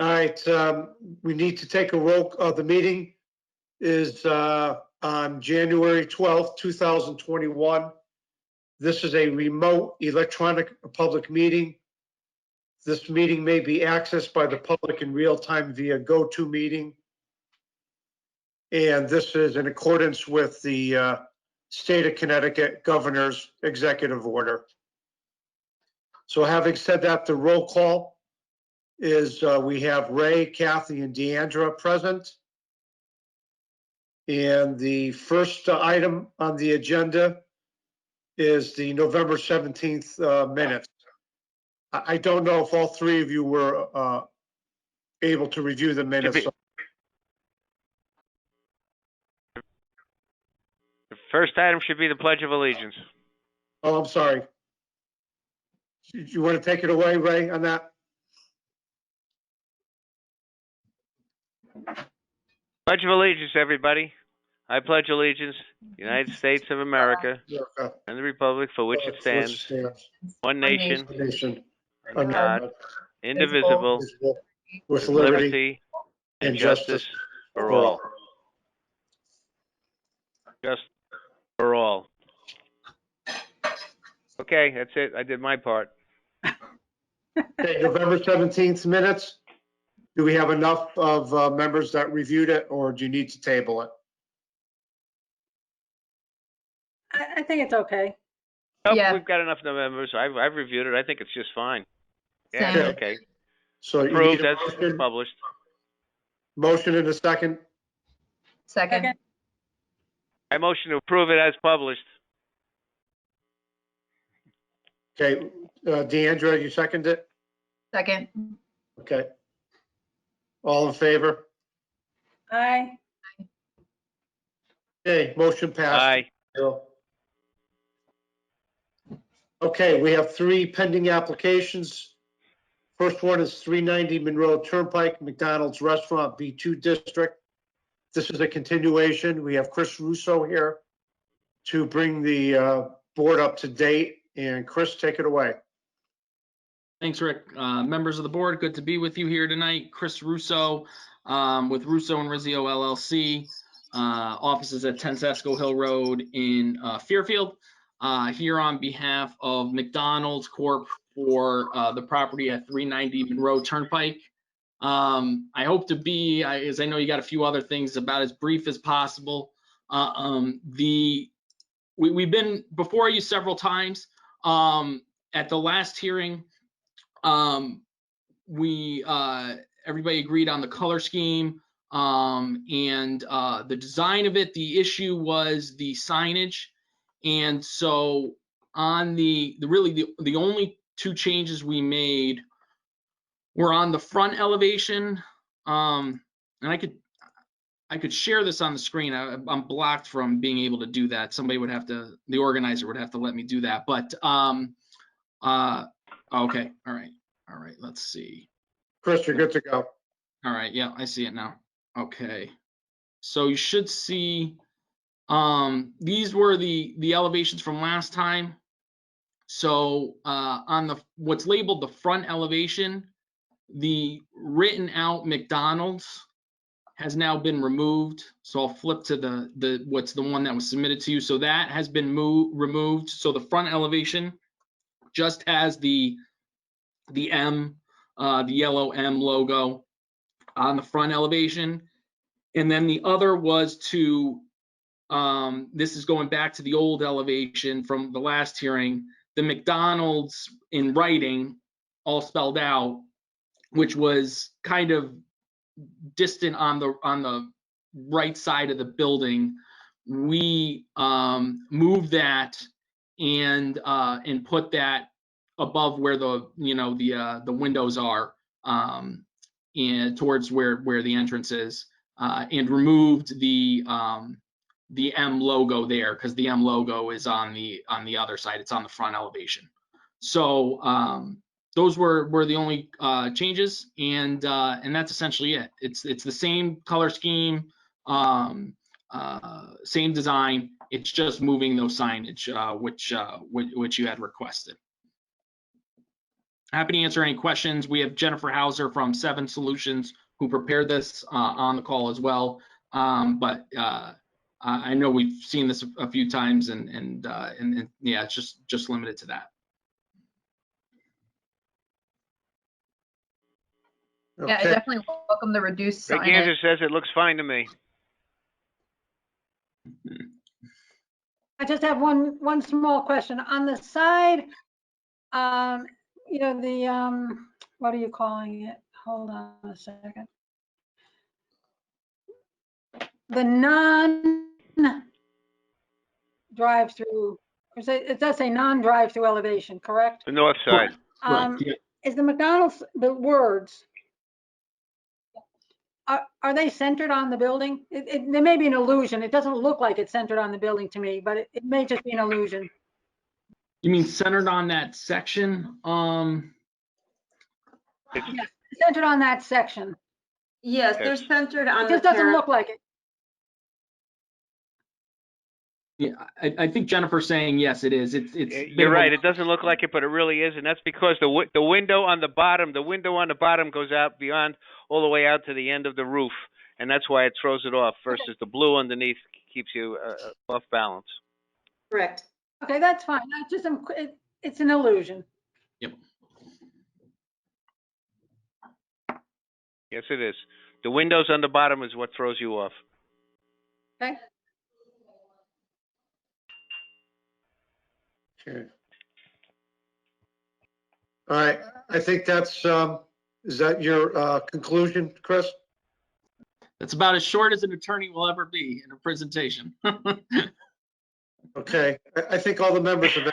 All right, we need to take a roll. The meeting is on January 12th, 2021. This is a remote electronic public meeting. This meeting may be accessed by the public in real time via GoToMeeting. And this is in accordance with the State of Connecticut Governor's Executive Order. So having said that, the roll call is we have Ray, Kathy, and Deandra present. And the first item on the agenda is the November 17th minutes. I don't know if all three of you were able to review the minutes. The first item should be the Pledge of Allegiance. Oh, I'm sorry. You want to take it away, Ray, on that? Pledge of Allegiance, everybody. I pledge allegiance to the United States of America and the Republic for which it stands, one nation, under God, indivisible, with liberty and justice for all. Just for all. Okay, that's it. I did my part. Okay, November 17th minutes. Do we have enough of members that reviewed it, or do you need to table it? I think it's okay. Nope, Yeah. we've got enough members. I've reviewed it. I think it's just fine. Yeah, Same. it's okay. So you Approved need a as motion, published. motion in a second. Second. I motion to approve it as published. Okay, Deandra, you second it? Second. Okay. All in favor? Aye. Okay, motion passed. Aye. Okay, we have three pending applications. First one is 390 Monroe Turnpike, McDonald's Restaurant, B2 District. This is a continuation. We have Chris Russo here to bring the board up to date. And Chris, take it away. Thanks, Rick. Members of the board, good to be with you here tonight. Chris Russo with Russo and Rizzio LLC, offices at 10 Sasco Hill Road in Fairfield. Here on behalf of McDonald's Corp for the property at 390 Monroe Turnpike. I hope to be, as I know you got a few other things, about as brief as possible. We've been before you several times. At the last hearing, everybody agreed on the color scheme and the design of it. The issue was the signage. And so on the only two changes we made were on the front elevation. And I could share this on the screen. I'm blocked from being able to do that. Somebody would have to, the organizer would have to let me do that. But okay, all right, let's see. Chris, you're good to go. All right, yeah, I see it now. Okay, so you should see, these were the elevations from last time. So on what's labeled the front elevation, the written out McDonald's has now been removed. So I'll flip to the what's the one that was submitted to you. So that has been removed. So the front elevation just has the M, the yellow M logo on the front elevation. And then the other was to, this is going back to the old elevation from the last hearing, the McDonald's in writing, all spelled out, which was kind of distant on the right side of the building. We moved that and put that above where the windows are, and towards where the entrance is, and removed the M logo there, because the M logo is on the other side. It's on the front elevation. So those were the only changes, and that's essentially it. It's the same color scheme, same design. It's just moving those signage, which you had requested. happy to answer any questions. We have Jennifer Hauser from 7 Solutions who prepared this on the call as well. But I know we've seen this a few times, and yeah, it's just limited to that. Yeah, I Okay, definitely welcome the reduced Rick signage. Anderson says it looks fine to me. I just have one small question. On the side, you know, the, what are you calling it? Hold on a second. The non-drive-through, it does say non-drive-through elevation, correct? The north side. Um, Yeah. Is the McDonald's, the words, are they centered on the building? There may be an illusion. It doesn't look like it's centered on the building to me, but it may just be an illusion. You mean centered on that section? Yes, centered on that section. Yes, they're Yes. centered It on the just doesn't terrace. look like it. Yeah, I think Jennifer's saying yes, it is. It's You're right. It doesn't look like it, but it really is, and that's because the window on the bottom goes out beyond all the way out to the end of the roof, and that's why it throws it off. Versus the blue underneath keeps you off balance. Correct. Okay, that's fine. I just, it's an illusion. Yep. Yes, it is. The windows on the bottom is what throws you off. Okay. okay. All right, I think that's, is that your conclusion, Chris? That's about as short as an attorney will ever be in a presentation. Okay, I think all the members of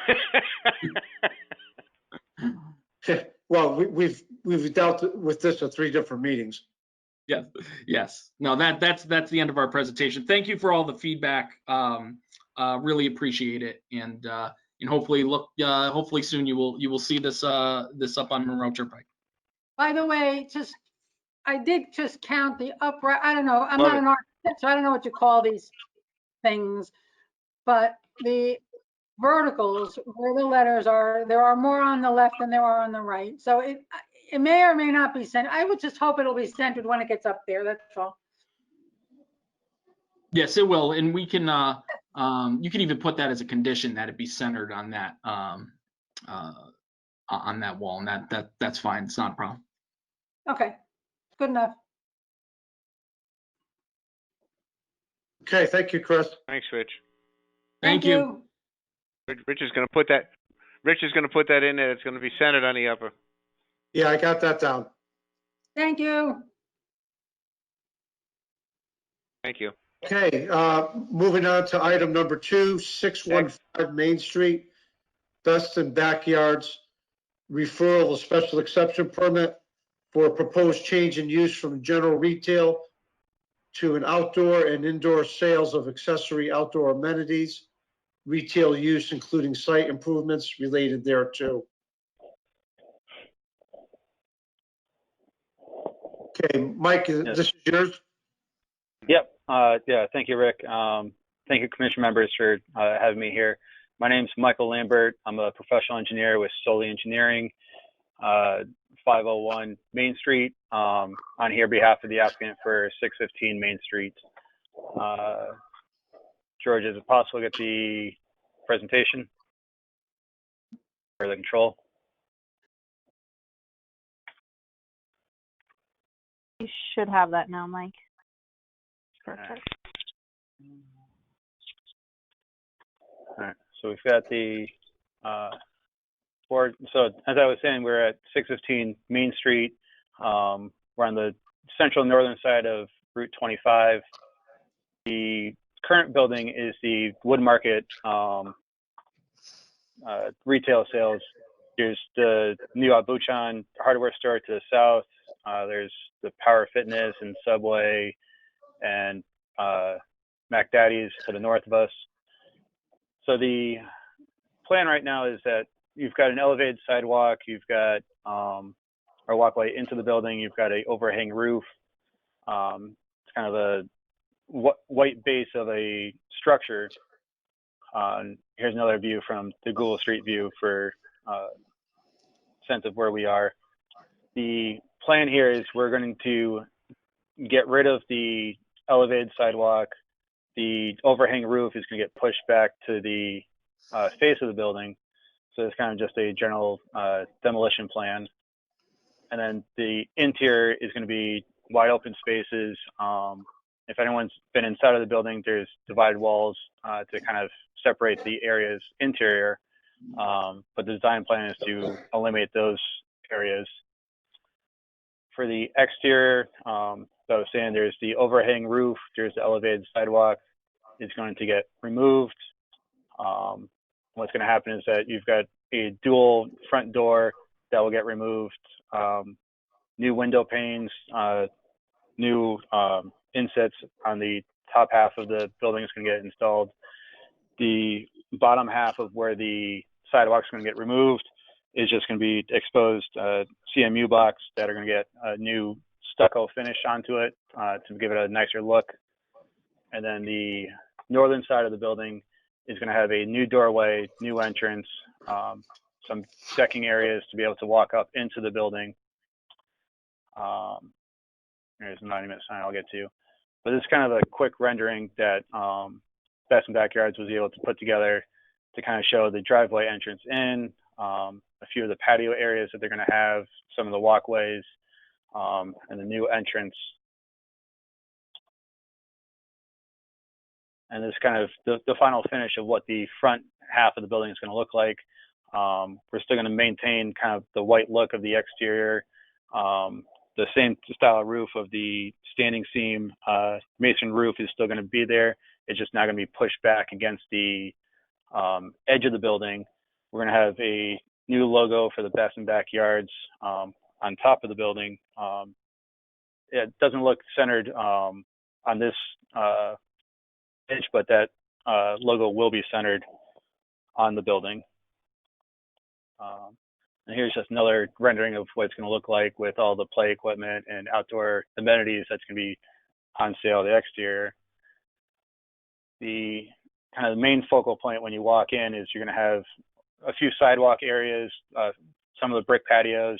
it, well, we've dealt with this at 3 different meetings. Yes, yes. No, that's the end of our presentation. Thank you for all the feedback. Really appreciate it, and hopefully hopefully soon you will see this up on Monroe Turnpike. By the way, I did just count the upright, I don't know, I'm Love not it. an architect, so I don't know what you call these things, but the verticals where the letters are, there are more on the left than there are on the right. So it may or may not be centered. I would just hope it'll be centered when it gets up there, that's all. Yes, it will, and we can. You can even put that as a condition that it be centered on that wall, and that's fine. It's not a problem. Okay, good enough. Okay, thank you, Chris. Thanks, Rich. Thank you. Rich is going to put that. Rich is going to put that in there. It's going to be centered on the upper. Yeah, I got that down. Thank you. Thank you. Okay, moving on to item number 2, 615 Main Street, Dustin Backyards, referral of special exception permit for a proposed change in use from general retail to an outdoor and indoor sales of accessory outdoor amenities, retail use including site improvements related thereto. Okay, Mike, this is yours. Yep. Yeah. Thank you, Rick. Thank you, commission members, for having me here. My name's Michael Lambert. I'm a professional engineer with Solely Engineering, 501 Main Street. On here on behalf of the applicant for 615 Main Street. George, is it possible to get the presentation or the control? You should have that now, Mike. Perfect. All right, so we've got the board. So as I was saying, we're at 615 Main Street. We're on the central northern side of Route 25. The current building is the Wood Market retail sales. There's the new Abuchan hardware store to the south. There's the Power Fitness and Subway and Mac Daddy's to the north of us. So the plan right now is that you've got an elevated sidewalk, you've got our walkway into the building, you've got a overhang roof. It's kind of a white base of a structure. Here's another view from the Google Street View for sense of where we are. The plan here is we're going to get rid of the elevated sidewalk. The overhang roof is going to get pushed back to the face of the building. So it's kind of just a general demolition plan. And then the interior is going to be wide open spaces. If anyone's been inside of the building, there's divided walls to kind of separate the areas interior. But the design plan is to eliminate those areas. For the exterior, so I was saying there's the overhang roof, there's the elevated sidewalk is going to get removed. What's going to happen is that you've got a dual front door that will get removed, new window panes, new insets on the top half of the building is going to get installed. The bottom half of where the sidewalk is going to get removed is just going to be exposed CMU blocks that are going to get a new stucco finish onto it to give it a nicer look. And then the northern side of the building is going to have a new doorway, new entrance, some decking areas to be able to walk up into the building. There's a monument sign I'll get to. But this is kind of a quick rendering that Best and Backyards was able to put together to kind of show the driveway entrance in, a few of the patio areas that they're going to have, some of the walkways, and the new entrance. And this is kind of the final finish of what the front half of the building is going to look like. We're still going to maintain kind of the white look of the exterior, the same style roof of the standing seam mason roof is still going to be there. It's just not going to be pushed back against the edge of the building. We're going to have a new logo for the Best and Backyards on top of the building. It doesn't look centered on this edge, but that logo will be centered on the building. And here's just another rendering of what it's going to look like with all the play equipment and outdoor amenities that's going to be on sale, the exterior. The kind of the main focal point when you walk in is you're going to have a few sidewalk areas, some of the brick patios.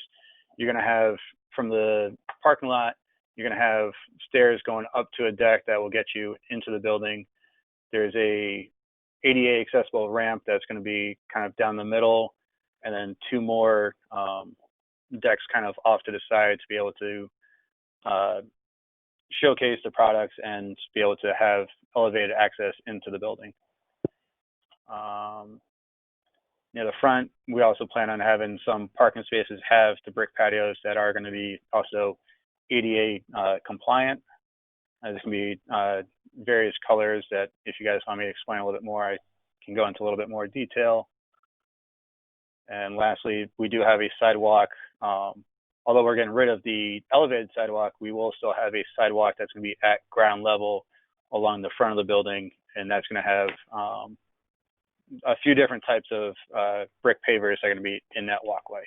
You're going to have, from the parking lot, you're going to have stairs going up to a deck that will get you into the building. There's a ADA accessible ramp that's going to be kind of down the middle, and then two more decks kind of off to the side to be able to showcase the products and be able to have elevated access into the building. Near the front, we also plan on having some parking spaces have the brick patios that are going to be also ADA compliant. There's going to be various colors that, if you guys want me to explain a little bit more, I can go into a little bit more detail. And lastly, we do have a sidewalk. Although we're getting rid of the elevated sidewalk, we will still have a sidewalk that's going to be at ground level along the front of the building, and that's going to have a few different types of brick pavers that are going to be in that walkway.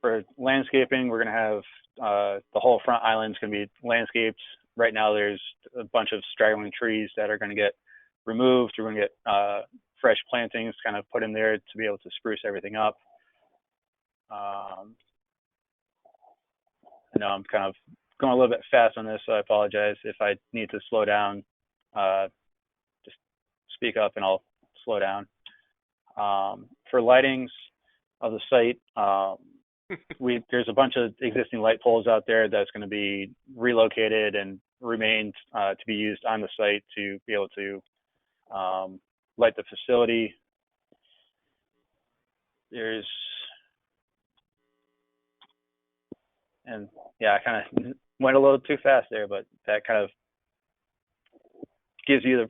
For landscaping, we're going to have the whole front island is going to be landscaped. Right now, there's a bunch of straggling trees that are going to get removed. We're going to get fresh plantings kind of put in there to be able to spruce everything up. I know I'm kind of going a little bit fast on this, so I apologize. If I need to slow down, just speak up and I'll slow down. For lightings of the site, there's a bunch of existing light poles out there that's going to be relocated and remained to be used on the site to be able to light the facility. And yeah, I kind of went a little too fast there, but that kind of gives you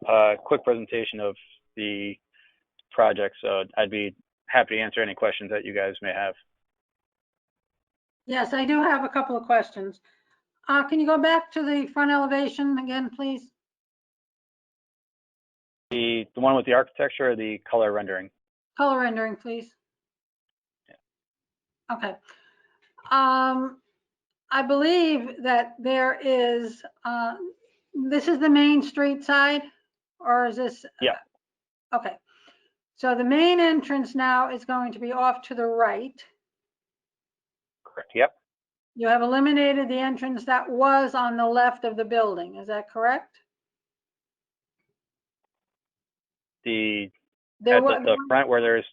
the quick presentation of the project. So I'd be happy to answer any questions that you guys may have. Yes, I do have a couple of questions. Can you go back to the front elevation again, please? The one with the architecture or the color rendering? Color rendering, please. Yeah. Okay. I believe that there is, this is the main street side, or is this? Yeah. Okay. So the main entrance now is going to be off to the right. Correct. Yep. You have eliminated the entrance that was on the left of the building. Is that correct? The There at was, the front where there's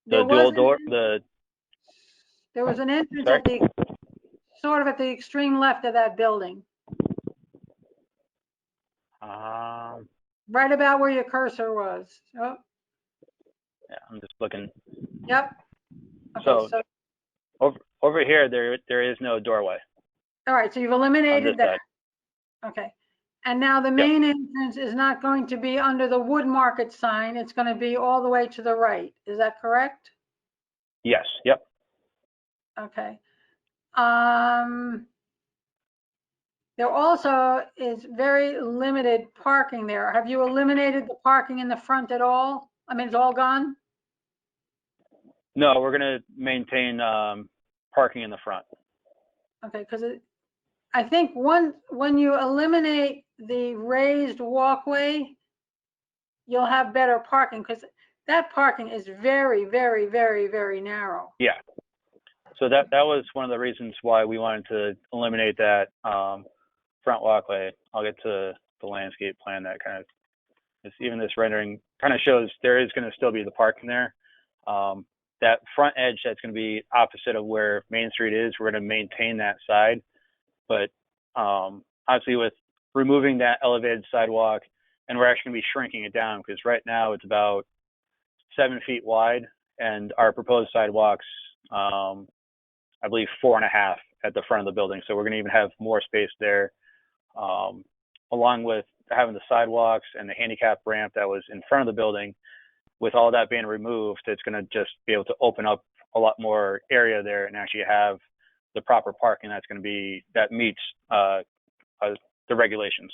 the there dual was door, an, there was an entrance sorry? at the, sort of at the extreme left of that building, right about where your cursor was. Oh, yeah, I'm just looking. yep. Okay, So, so, over here, there is no doorway all right, so you've on this eliminated that. side. Okay. And now the Yep. main entrance is not going to be under the wood market sign. It's going to be all the way to the right. Is that correct? Yes. Yep. Okay. There also is very limited parking there. Have you eliminated the parking in the front at all? I mean, it's all gone? No, we're gonna maintain parking in the front. Okay, because I think when you eliminate the raised walkway, you'll have better parking, because that parking is very, very, very, very narrow. Yeah. So that was one of the reasons why we wanted to eliminate that front walkway. I'll get to the landscape plan that kind of, even this rendering kind of shows there is going to still be the parking there. That front edge that's going to be opposite of where Main Street is, we're going to maintain that side. But obviously with removing that elevated sidewalk, and we're actually going to be shrinking it down, because right now it's about 7 feet wide, and our proposed sidewalks, I believe 4.5 at the front of the building. So we're going to even have more space there, along with having the sidewalks and the handicap ramp that was in front of the building. With all that being removed, it's going to just be able to open up a lot more area there and actually have the proper parking that meets the regulations.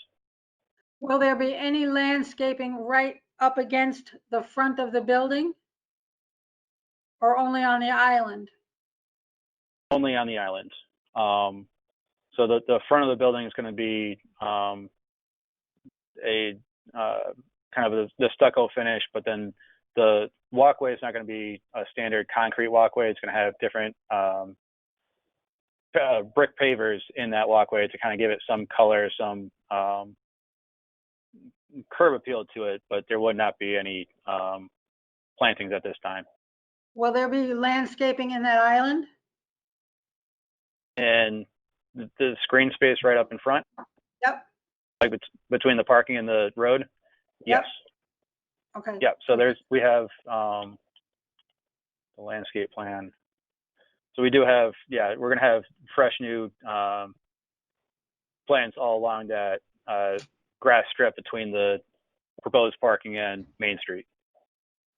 Will there be any landscaping right up against the front of the building? Or only on the island? Only on the island. So the front of the building is going to be a kind of the stucco finish, but then the walkway is not going to be a standard concrete walkway. It's going to have different brick pavers in that walkway to kind of give it some color, some curb appeal to it, but there would not be any plantings at this time. Will there be landscaping in that island? And the screen space right up in front? Yep. Like between the parking and the road? Yep. Yes. Okay. Yeah, so we have the landscape plan. So we do have, we're gonna have fresh new plants all along that grass strip between the proposed parking and Main Street.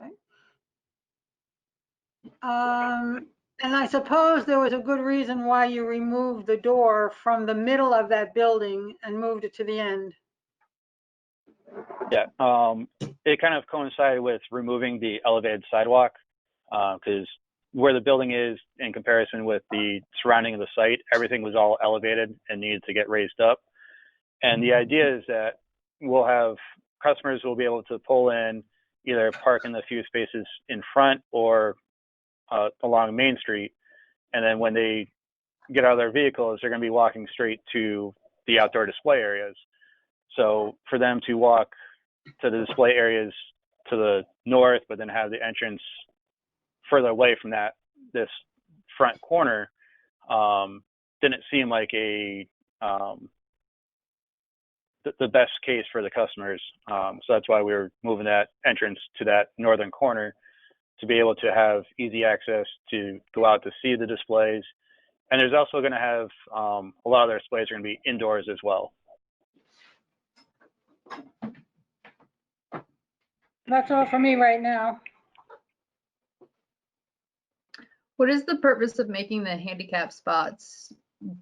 Okay. And I suppose there was a good reason why you removed the door from the middle of that building and moved it to the end. Yeah, it kind of coincided with removing the elevated sidewalk, because where the building is in comparison with the surrounding of the site, everything was all elevated and needed to get raised up. And the idea is that we'll have customers who will be able to pull in, either park in the few spaces in front or along Main Street. And then when they get out of their vehicles, they're going to be walking straight to the outdoor display areas. So for them to walk to the display areas to the north, but then have the entrance further away from this front corner, didn't seem like the best case for the customers. So that's why we were moving that entrance to that northern corner, to be able to have easy access to go out to see the displays. And there's also going to have a lot of their displays are going to be indoors as well. That's all for me right now. What is the purpose of making the handicap spots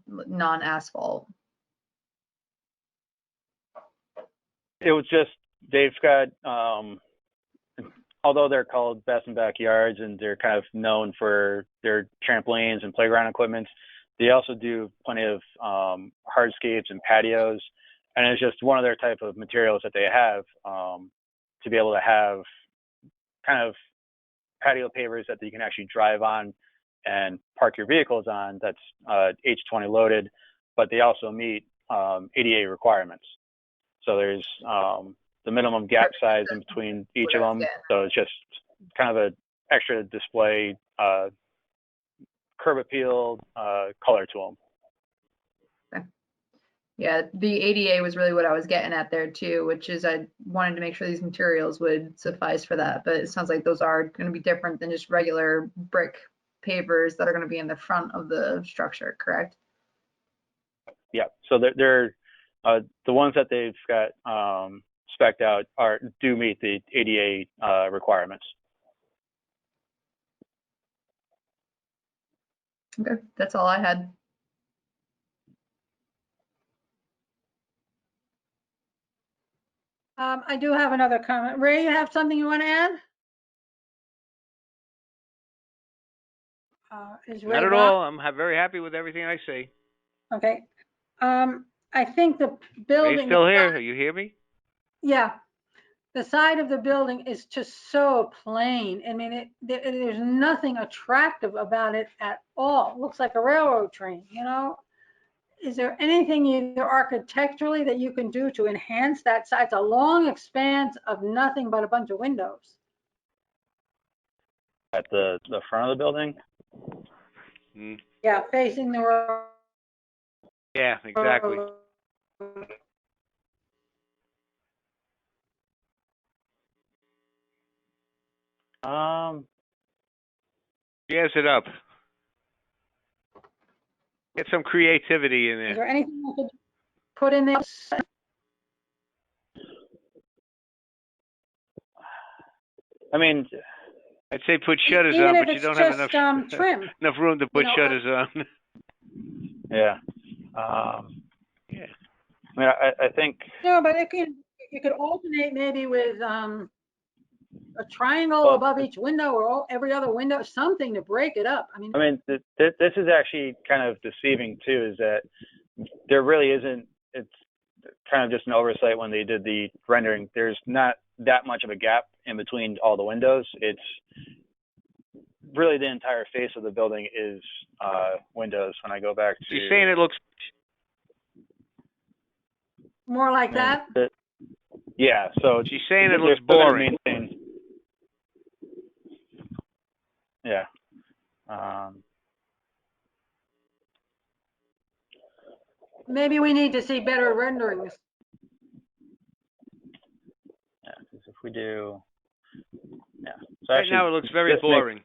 non-asphalt? It was just, they've got, although they're called Best in Backyards and they're kind of known for their trampolines and playground equipment, they also do plenty of hardscapes and patios. And it's just one of their type of materials that they have, to be able to have kind of patio pavers that you can actually drive on and park your vehicles on. That's H20 loaded, but they also meet ADA requirements. So there's the minimum gap size in between each of them. So it's just kind of an extra display, curb appeal color to them. Yeah, the ADA was really what I was getting at there too, which is I wanted to make sure these materials would suffice for that. But it sounds like those are going to be different than just regular brick pavers that are going to be in the front of the structure, correct? Yeah, so they're the ones that they've got spec'd out do meet the ADA requirements. Okay, that's all I had. I do have another comment. Ray, you have something you want to add? Is Ray Not at gone? all. I'm very happy with everything I see. Okay. I think the Ray's building. still here. You hear me? Yeah. The side of the building is just so plain. I mean, there's nothing attractive about it at all. It looks like a railroad train, you know? Is there anything either architecturally that you can do to enhance that side? It's a long expanse of nothing but a bunch of windows. At the front of the building? Mm. Yeah, facing the road. Yeah, exactly. Jazz it up. Get some creativity in Is there. there anything you could put in there? I mean, I'd say put shutters Even on, if but you it's don't have just, enough trim. enough room to put know, shutters on. yeah. Yeah. I mean, I think. No, but you could alternate maybe with a triangle Well, above each window or every other window, something to break it up. I mean, this is actually kind of deceiving too, is that there really isn't, it's kind of just an oversight when they did the rendering. There's not that much of a gap in between all the windows. It's really the entire face of the building is windows. When I go back to. She's saying it looks. more like that. Yeah, so She's saying it they're looks still gonna boring. maintain. Yeah. Maybe we need to see better renderings. Yeah, because if we do, yeah. So Right actually, now it looks very this boring.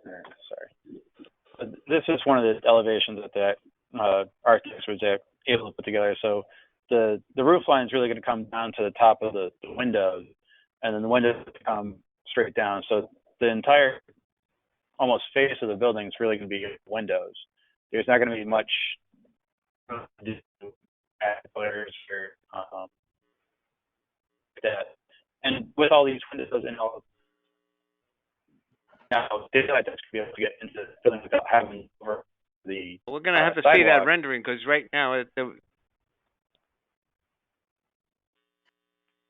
Sorry. This is one of the elevations that the architects was able to put together. So the roof line is really going to come down to the top of the windows, and then the windows come straight down. So the entire almost face of the building is really going to be windows. There's not going to be much glares or that. And with all these windows and all, now daylight to be able to get into the building without having over the. We're gonna have to see that sidewalk. rendering because right now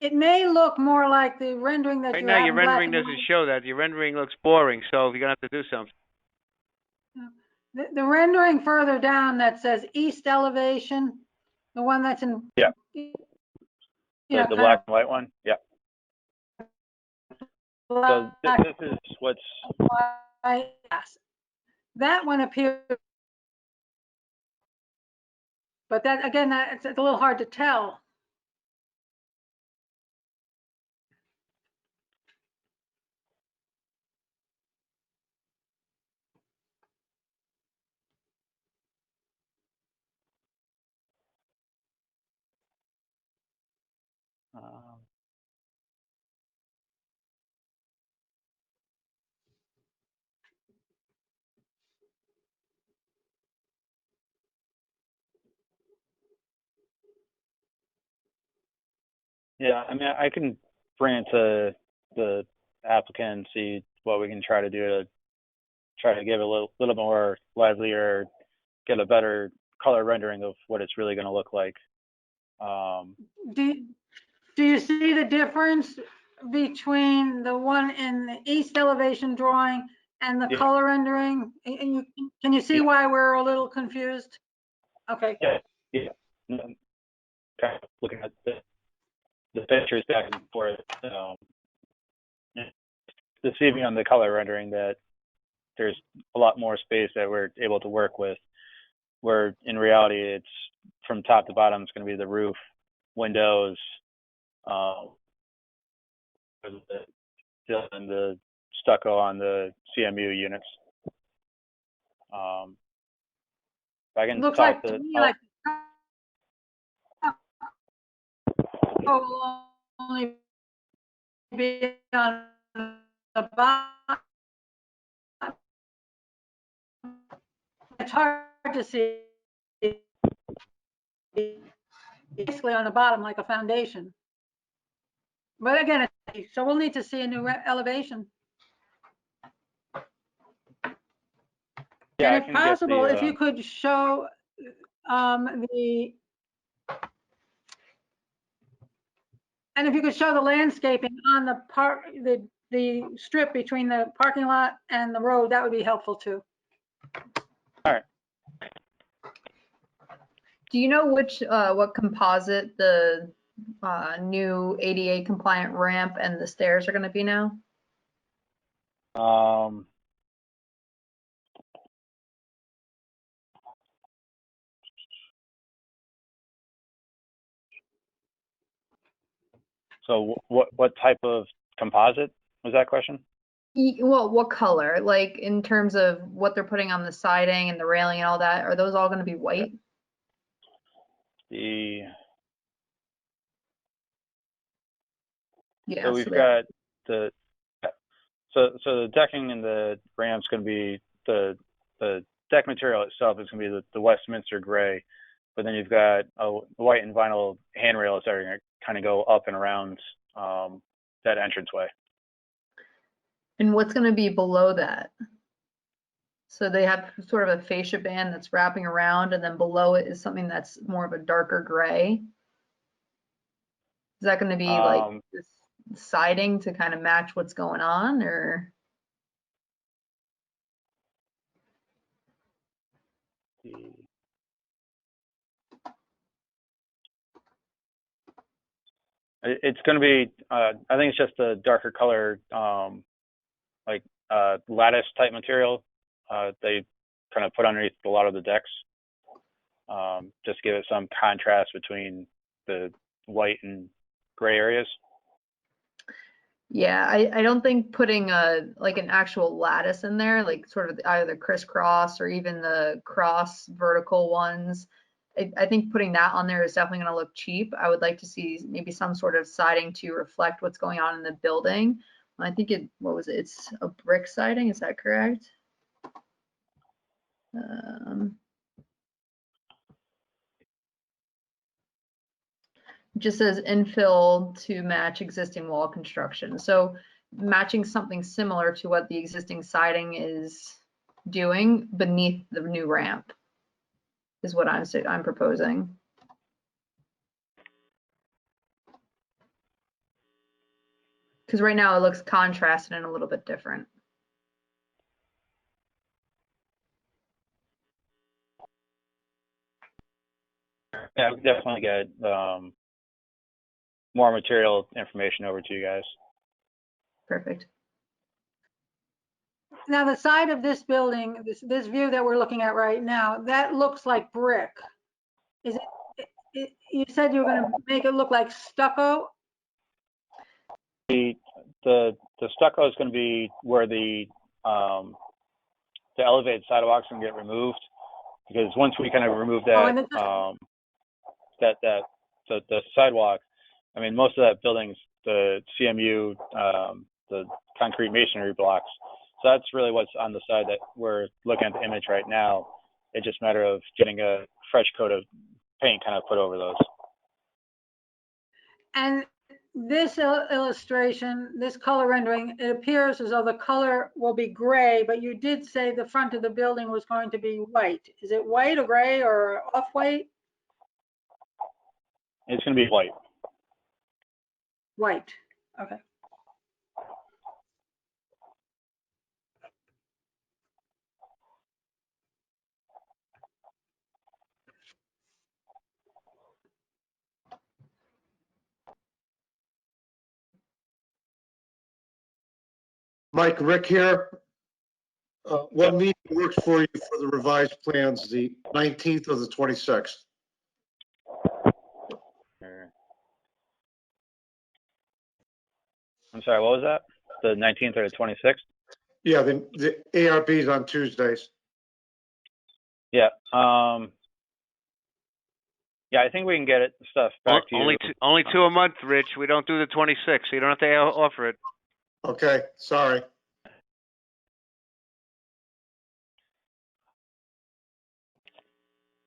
It may look more like the rendering that right you now have your in black rendering and doesn't white. show that. Your rendering looks boring, so you're gonna have to do something. The rendering further down that says east elevation, the one that's in. Yeah. You The know, black and white one. Yeah. So black this is what's. and white, yes. That one appears. But that, again, it's a little hard to tell. Yeah, I mean, I can bring it to the applicant and see what we can try to do to try to give it a little more livelier, get a better color rendering of what it's really going to look like. Do you see the difference between the one in the east elevation drawing and the Yeah. color rendering? And can you see Yeah. why we're a little confused? Okay. Yeah. Kind of looking at the pictures back and forth, deceiving on the color rendering that there's a lot more space that we're able to work with, where in reality it's from top to bottom, it's going to be the roof, windows, and the stucco on the CMU units. I can Looks talk like to to, me like will only be on the bottom. It's hard to see. Basically on the bottom like a foundation. But again, so we'll need to see a new elevation. yeah, I And if can get possible, the, if you could show the landscaping on the the strip between the parking lot and the road, that would be helpful too. all right. Do you know which, what composite the new ADA compliant ramp and the stairs are gonna be now? So what type of composite was that question? Well, what color? Like in terms of what they're putting on the siding and the railing and all that, are those all gonna be white? Yeah, Yeah, so we've so got the the decking and the ramp's going to be the deck material itself is going to be the Westminster gray, but then you've got white and vinyl handrails that are going to kind of go up and around that entranceway. and what's gonna be below that? So they have sort of a fascia band that's wrapping around, and then below it is something that's more of a darker gray. Is that gonna be like this siding to kind of match what's going on, or? It's going to be, I think it's just a darker color, like lattice type material they kind of put underneath a lot of the decks. Just give it some contrast between the white and gray areas. Yeah, I don't think putting like an actual lattice in there, like sort of either the crisscross or even the cross vertical ones. I think putting that on there is definitely going to look cheap. I would like to see maybe some sort of siding to reflect what's going on in the building. I think what was it? It's a brick siding, is that correct? Just says infill to match existing wall construction. So matching something similar to what the existing siding is doing beneath the new ramp is what I'm proposing. Because right now it looks contrasted and a little bit different. Yeah, we definitely get more material information over to you guys. Perfect. Now the side of this building, this view that we're looking at right now, that looks like brick. Is it, you said you were going to make it look like stucco? The stucco is going to be where the elevated sidewalks can get removed, because once we kind of remove that the sidewalk, I mean, most of that building's the CMU, the concrete masonry blocks. So that's really what's on the side that we're looking at the image right now. It's just a matter of getting a fresh coat of paint kind of put over those. And this illustration, this color rendering, it appears as though the color will be gray, but you did say the front of the building was going to be white. Is it white or gray or off-white? It's going to be white. White, okay. Mike, Rick here. What meeting works for you for the revised plans, the 19th or the 26th? I'm sorry, what was that? The 19th or the 26th? Yeah, the ARB is on Tuesdays. Yeah. Yeah, I think we can get it stuff back to you. Only two a month, Rich. We don't do the 26th, so you don't have to offer it. Okay, sorry.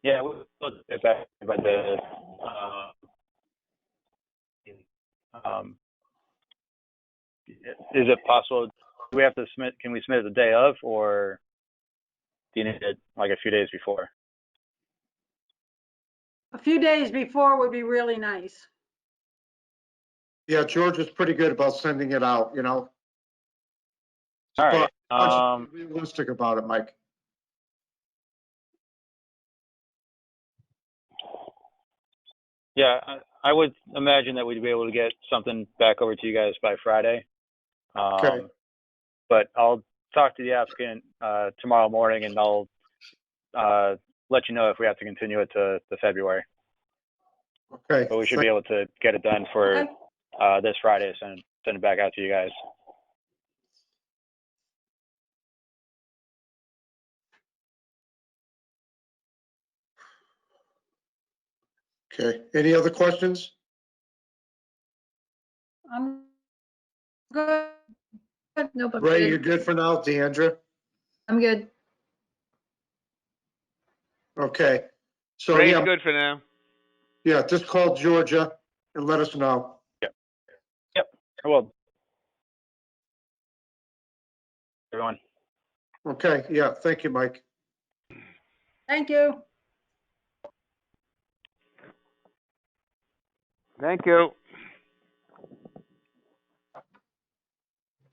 Yeah, we'll get back by the. Is it possible? Do we have to submit? Can we submit it the day of, or do you need it like a few days before? A few days before would be really nice. Yeah, George is pretty good about sending it out, you know. All right. But let's be realistic about it, Mike. Yeah, I would imagine that we'd be able to get something back over to you guys by Friday. Okay. But I'll talk to the applicant tomorrow morning, and I'll let you know if we have to continue it to February. Okay. But we should be able to get it done for Okay. this Friday, send it back out to you guys. Okay. Any other questions? I'm good. Nope, I'm Ray, you're good. good for now. Deandra? I'm good. Okay. So Ray's yeah, good for now. yeah, just call Georgia and let us know. Yep. Well, everyone. Okay, yeah, thank you, Mike. Thank you. Thank you.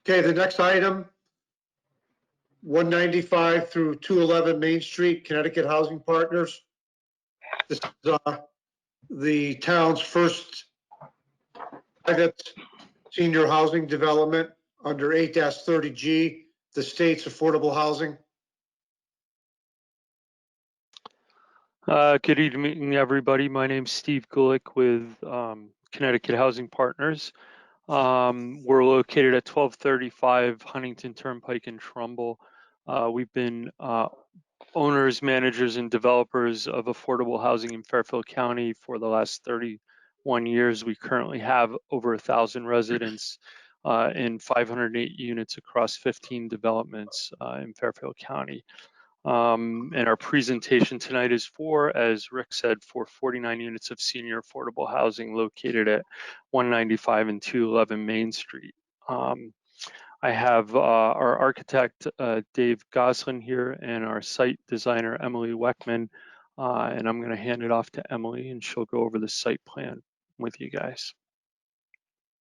Okay, the next item, 195 through 211 Main Street, Connecticut Housing Partners. This is the town's first private senior housing development under 8-30G, the state's affordable housing. Good evening, everybody. My name's Steve Gulick with Connecticut Housing Partners. We're located at 1235 Huntington Turnpike in Trumbull. We've been owners, managers, and developers of affordable housing in Fairfield County for the last 31 years. We currently have over 1,000 residents in 508 units across 15 developments in Fairfield County. And our presentation tonight is for, as Rick said, for 49 units of senior affordable housing located at 195 and 211 Main Street. I have our architect, Dave Goslin here, and our site designer, Emily Weckman. And I'm going to hand it off to Emily, and she'll go over the site plan with you guys.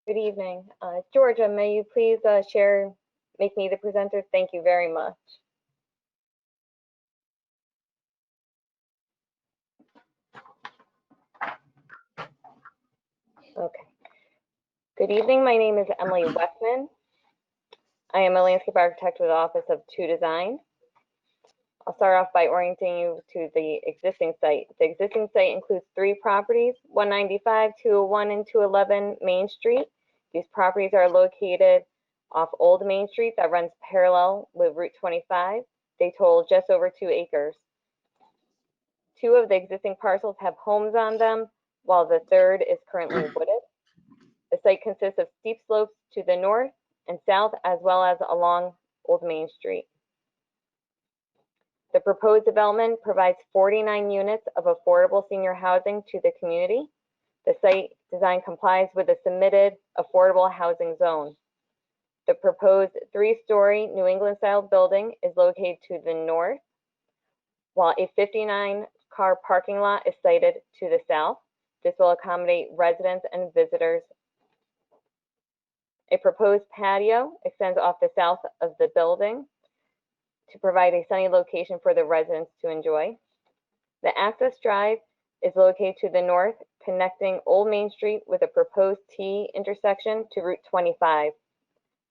Good evening. Georgia, may you please make me the presenter? Thank you very much. Okay. Good evening. My name is Emily Weckman. I am a landscape architect with the Office of 2 Design. I'll start off by orienting you to the existing site. The existing site includes 3 properties, 195, 201, and 211 Main Street. These properties are located off Old Main Street that runs parallel with Route 25. They total just over 2 acres. 2 of the existing parcels have homes on them, while the 3rd is currently wooded. The site consists of steep slopes to the north and south, as well as along Old Main Street. The proposed development provides 49 units of affordable senior housing to the community. The site design complies with the submitted affordable housing zone. The proposed 3-story New England-style building is located to the north, while a 59-car parking lot is sited to the south. This will accommodate residents and visitors. A proposed patio extends off the south of the building to provide a sunny location for the residents to enjoy. The access drive is located to the north, connecting Old Main Street with a proposed T intersection to Route 25.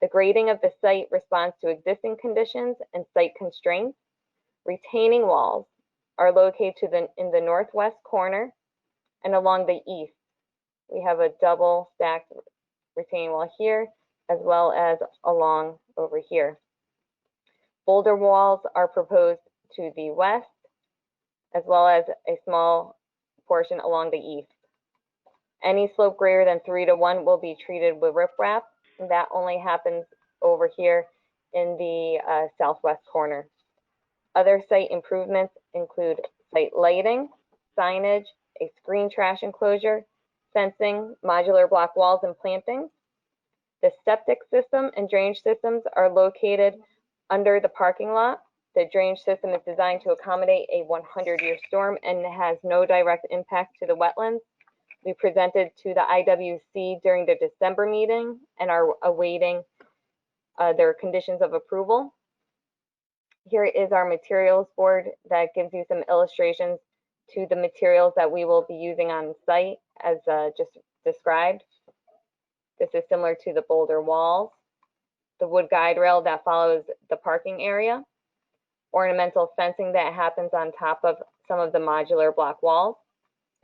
The grading of the site responds to existing conditions and site constraints. Retaining walls are located in the northwest corner and along the east. We have a double stacked retaining wall here, as well as along over here. Boulder walls are proposed to the west, as well as a small portion along the east. Any slope greater than 3:1 will be treated with riprap, and that only happens over here in the southwest corner. Other site improvements include site lighting, signage, a screen trash enclosure, fencing, modular block walls, and plantings. The septic system and drainage systems are located under the parking lot. The drainage system is designed to accommodate a 100-year storm and has no direct impact to the wetlands. We presented to the IWC during the December meeting and are awaiting their conditions of approval. Here is our materials board that gives you some illustrations to the materials that we will be using on site as just described. This is similar to the boulder walls, the wood guide rail that follows the parking area, ornamental fencing that happens on top of some of the modular block walls,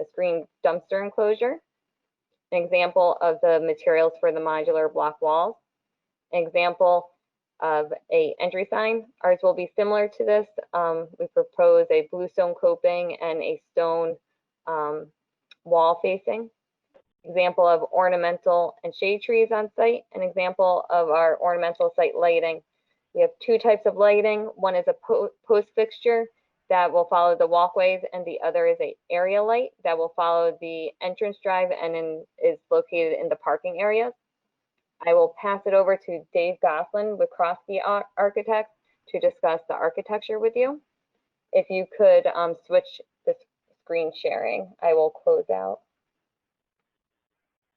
a screen dumpster enclosure, an example of the materials for the modular block walls, an example of a entry sign. Ours will be similar to this. We propose a bluestone coping and a stone wall facing. Example of ornamental and shade trees on site. An example of our ornamental site lighting. We have two types of lighting. One is a post fixture that will follow the walkways, and the other is a area light that will follow the entrance drive and is located in the parking areas. I will pass it over to Dave Goslin with Krosky Architects to discuss the architecture with you. If you could switch the screen sharing, I will close out.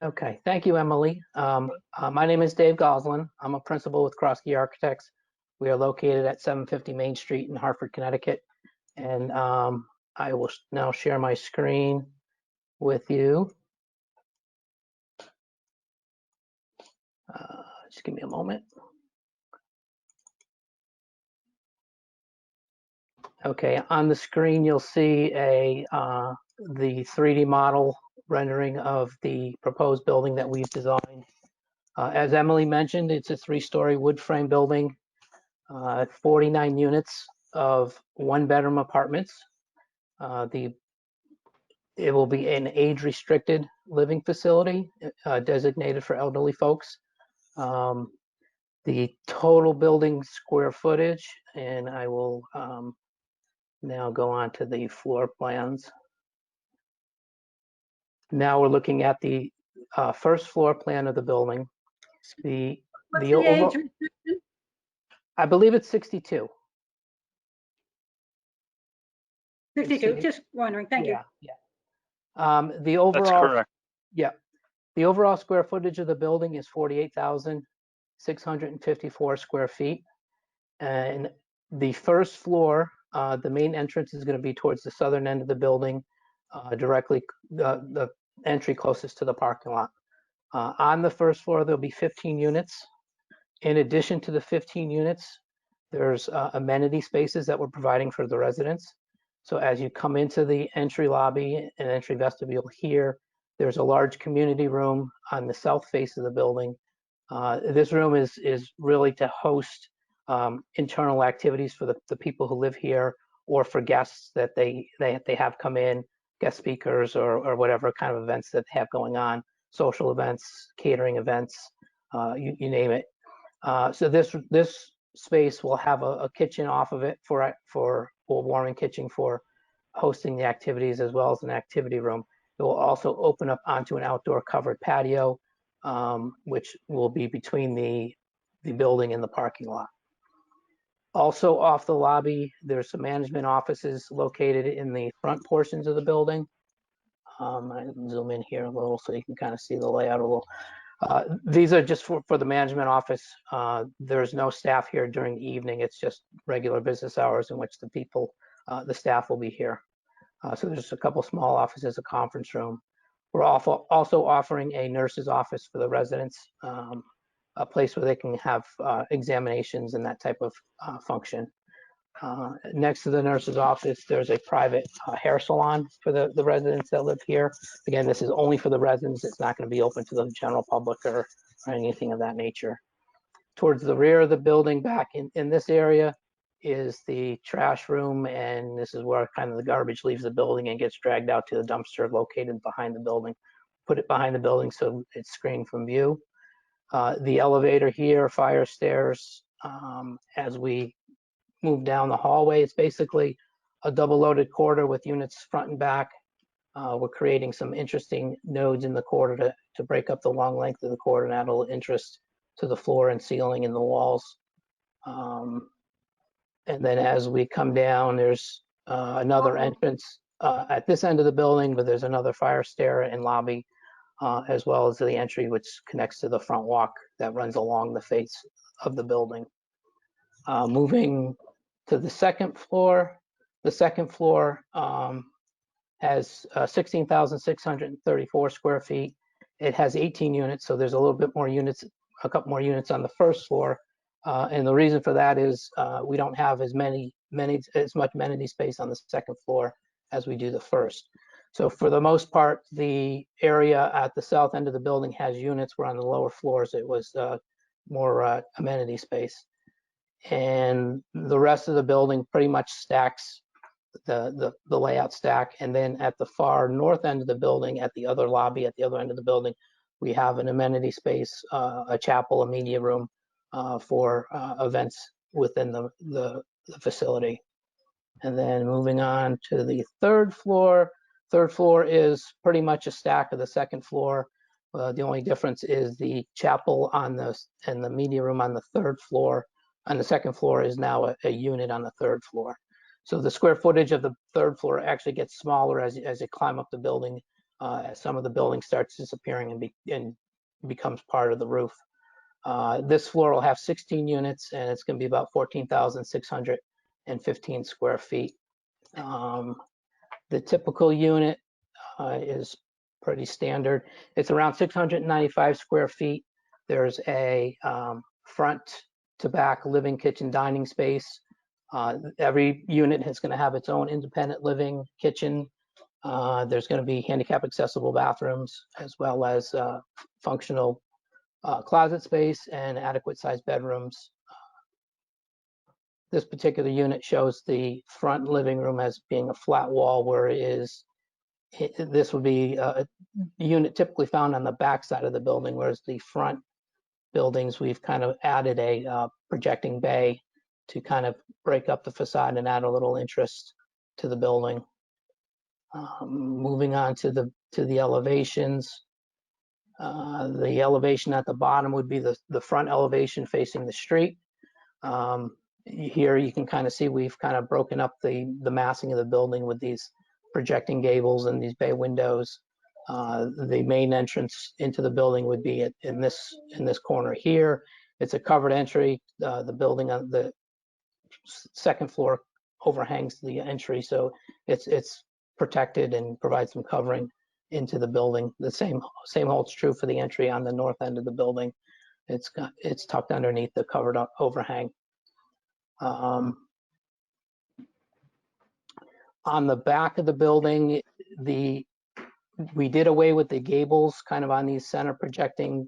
Okay, thank you, Emily. My name is Dave Goslin. I'm a principal with Krosky Architects. We are located at 750 Main Street in Hartford, Connecticut. And I will now share my screen with you. Just give me a moment. Okay, on the screen you'll see the 3D model rendering of the proposed building that we've designed. As Emily mentioned, it's a 3-story wood frame building, 49 units of 1-bedroom apartments. It will be an age-restricted living facility designated for elderly folks. The total building square footage, and I will now go on to the floor plans. Now we're looking at the first floor plan of the building. What's the age restriction? I believe it's 62. 62, just wondering, thank you. Yeah. The overall, That's correct. Yeah. The overall square footage of the building is 48,654 square feet. And the first floor, the main entrance is going to be towards the southern end of the building, directly the entry closest to the parking lot. On the first floor, there'll be 15 units. In addition to the 15 units, there's amenity spaces that we're providing for the residents. So as you come into the entry lobby and entry vestibule here, there's a large community room on the south face of the building. This room is really to host internal activities for the people who live here, or for guests that they have come in, guest speakers or whatever kind of events that they have going on, social events, catering events, you name it. So this space will have a kitchen off of it for a warming kitchen for hosting the activities, as well as an activity room. It will also open up onto an outdoor covered patio, which will be between the building and the parking lot. Also off the lobby, there's some management offices located in the front portions of the building. I zoom in here a little so you can kind of see the layout a little. These are just for the management office. There's no staff here during the evening. It's just regular business hours in which the staff will be here. So there's a couple small offices, a conference room. We're also offering a nurse's office for the residents. a place where they can have examinations and that type of function. Next to the nurse's office, there's a private hair salon for the residents that live here. Again, this is only for the residents. It's not going to be open to the general public or anything of that nature. Towards the rear of the building, back in this area, is the trash room, and this is where kind of the garbage leaves the building and gets dragged out to the dumpster located behind the building. Put it behind the building so it's screened from view. The elevator here, fire stairs, as we move down the hallway, it's basically a double loaded corridor with units front and back. We're creating some interesting nodes in the corridor to break up the long length of the corridor and add a little interest to the floor and ceiling and the walls. And then as we come down, there's another entrance at this end of the building, but there's another fire stair and lobby, as well as the entry, which connects to the front walk that runs along the face of the building. Moving to the second floor has 16,634 square feet. It has 18 units, so there's a little bit more units, a couple more units on the first floor. And the reason for that is we don't have as much amenity space on the second floor as we do the first. So for the most part, the area at the south end of the building has units, where on the lower floors it was more amenity space. And the rest of the building pretty much stacks, the layout stack. And then at the far north end of the building, at the other lobby, at the other end of the building, we have an amenity space, a chapel, a media room for events within the facility. And then moving on to the third floor is pretty much a stack of the second floor. The only difference is the chapel and the media room on the third floor. On the second floor is now a unit on the third floor. So the square footage of the third floor actually gets smaller as you climb up the building, as some of the building starts disappearing and becomes part of the roof. This floor will have 16 units, and it's going to be about 14,615 square feet. The typical unit is pretty standard. It's around 695 square feet. There's a front to back living, kitchen, dining space. Every unit is going to have its own independent living, kitchen. There's going to be handicap accessible bathrooms, as well as functional closet space and adequate sized bedrooms. This particular unit shows the front living room as being a flat wall, where this would be a unit typically found on the back side of the building, whereas the front buildings, we've kind of added a projecting bay to kind of break up the facade and add a little interest to the building. Moving on to the elevations. The elevation at the bottom would be the front elevation facing the street. Here you can kind of see we've kind of broken up the massing of the building with these projecting gables and these bay windows. The main entrance into the building would be in this corner here. It's a covered entry. The building on the second floor overhangs the entry, so it's protected and provides some covering into the building. The same holds true for the entry on the north end of the building. It's tucked underneath the covered overhang. On the back of the building, we did away with the gables kind of on these center projecting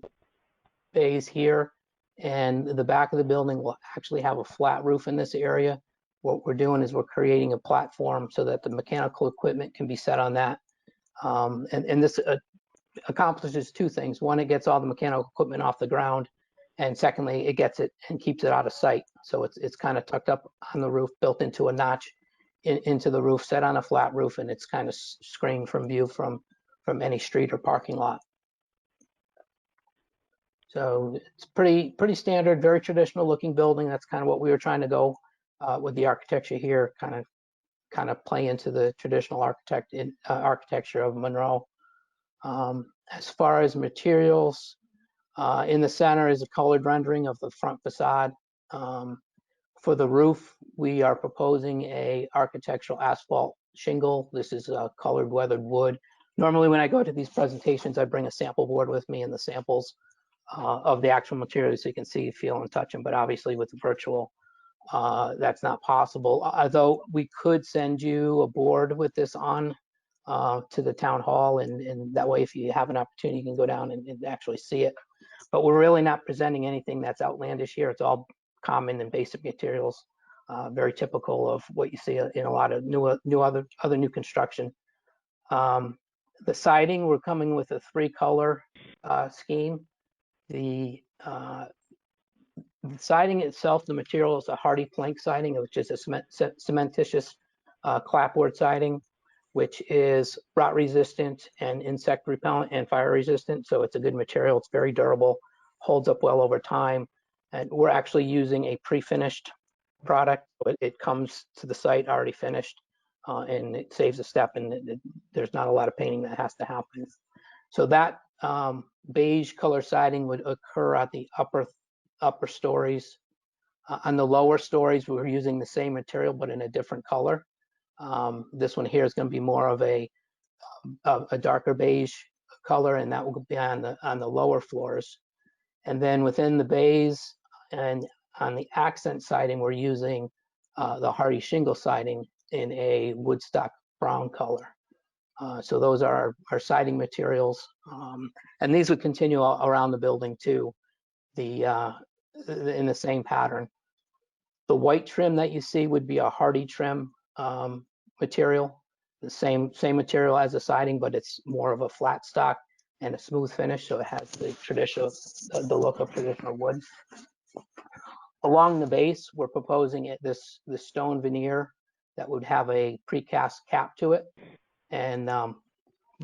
bays here, and the back of the building will actually have a flat roof in this area. What we're doing is we're creating a platform so that the mechanical equipment can be set on that. And this accomplishes two things. One, it gets all the mechanical equipment off the ground, and secondly, it gets it and keeps it out of sight. So it's kind of tucked up on the roof, built into a notch into the roof, set on a flat roof, and it's kind of screened from view from any street or parking lot. So it's pretty standard, very traditional looking building. That's kind of what we were trying to go with the architecture here, kind of play into the traditional architecture of Monroe. As far as materials, in the center is a colored rendering of the front facade. For the roof, we are proposing a architectural asphalt shingle. This is a colored weathered wood. Normally when I go to these presentations, I bring a sample board with me, and the samples of the actual material so you can see, feel, and touch them. But obviously with the virtual, that's not possible. Although we could send you a board with this on to the town hall, and that way if you have an opportunity, you can go down and actually see it. But we're really not presenting anything that's outlandish here. It's all common and basic materials, very typical of what you see in a lot of other new construction. The siding, we're coming with a 3-color scheme. The siding itself, the material is a hardy plank siding, which is a cementitious clapboard siding, which is rot resistant and insect repellent and fire resistant. So it's a good material. It's very durable, holds up well over time. And we're actually using a pre-finished product, but it comes to the site already finished, and it saves a step, and there's not a lot of painting that has to happen. So that beige color siding would occur at the upper stories. On the lower stories, we're using the same material, but in a different color. This one here is going to be more of a darker beige color, and that will be on the lower floors. And then within the bays and on the accent siding, we're using the hardy shingle siding in a woodstock brown color. So those are our siding materials, and these would continue around the building too, in the same pattern. The white trim that you see would be a hardy trim material, the same material as the siding, but it's more of a flat stock and a smooth finish, so it has the look of traditional wood. Along the base, we're proposing this stone veneer that would have a precast cap to it. And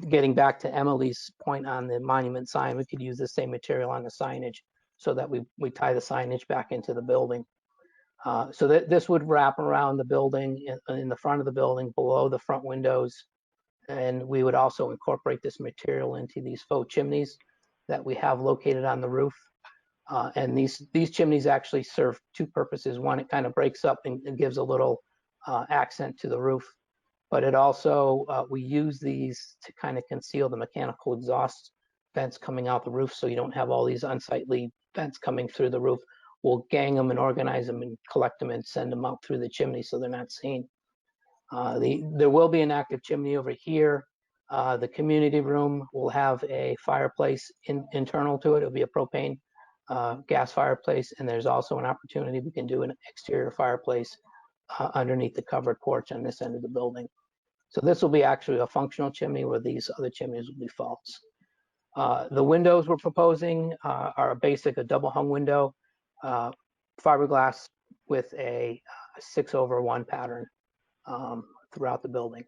getting back to Emily's point on the monument sign, we could use the same material on the signage so that we tie the signage back into the building. So this would wrap around the building, in the front of the building, below the front windows. And we would also incorporate this material into these faux chimneys that we have located on the roof. And these chimneys actually serve 2 purposes. One, it kind of breaks up and gives a little accent to the roof. But it also, we use these to kind of conceal the mechanical exhaust vents coming out the roof, so you don't have all these unsightly vents coming through the roof. We'll gang them and organize them and collect them and send them out through the chimney so they're not seen. There will be an active chimney over here. The community room will have a fireplace internal to it. It'll be a propane gas fireplace, and there's also an opportunity we can do an exterior fireplace underneath the covered porch on this end of the building. So this will be actually a functional chimney, where these other chimneys will be faults. The windows we're proposing are a double hung window, fiberglass with a 6/1 pattern throughout the building.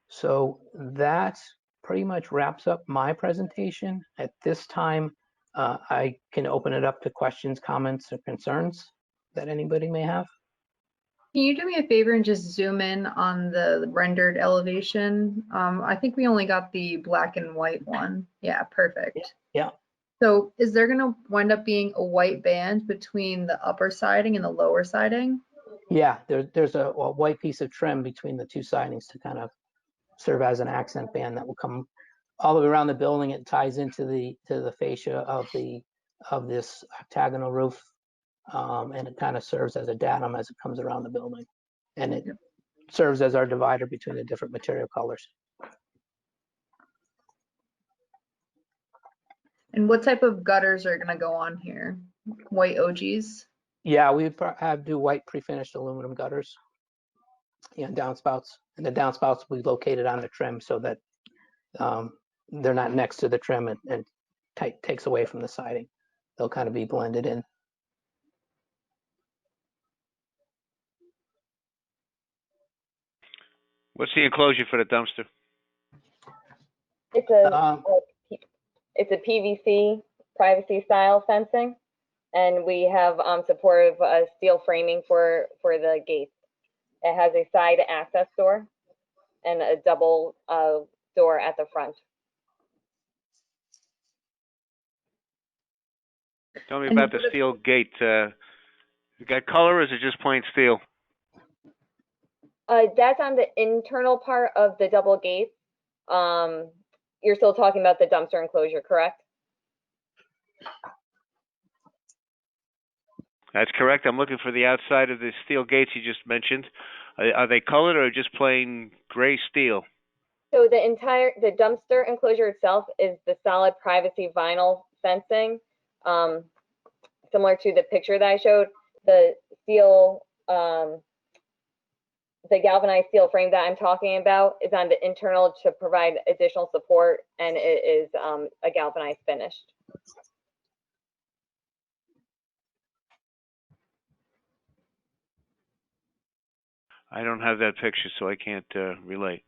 So that pretty much wraps up my presentation. At this time, I can open it up to questions, comments, or concerns that anybody may have. Can you do me a favor and just zoom in on the rendered elevation? I think we only got the black and white one. Yeah, perfect. Yeah. So is there gonna wind up being a white band between the upper siding and the lower siding? Yeah, there's a white piece of trim between the 2 sidings to kind of serve as an accent band that will come all the way around the building. It ties into the fascia of this octagonal roof, and it kind of serves as a datum as it comes around the building, and it serves as our divider between the different material colors. And what type of gutters are gonna go on here? White OGs? Yeah, we do white pre-finished aluminum gutters and downspouts, and the downspouts will be located on the trim so that they're not next to the trim and takes away from the siding. They'll kind of be blended in. What's the enclosure for the dumpster? It's a PVC privacy style fencing, and we have supportive steel framing for the gates. It has a side access door and a double door at the front. Tell me about the steel gate. You got color, or is it just plain steel? That's on the internal part of the double gate. You're still talking about the dumpster enclosure, correct? That's correct. I'm looking for the outside of the steel gates you just mentioned. Are they colored or just plain gray steel? So the dumpster enclosure itself is the solid privacy vinyl fencing, similar to the picture that I showed. The steel, the galvanized steel frame that I'm talking about is on the internal to provide additional support, and it is a galvanized finished. I don't have that picture, so I can't relate.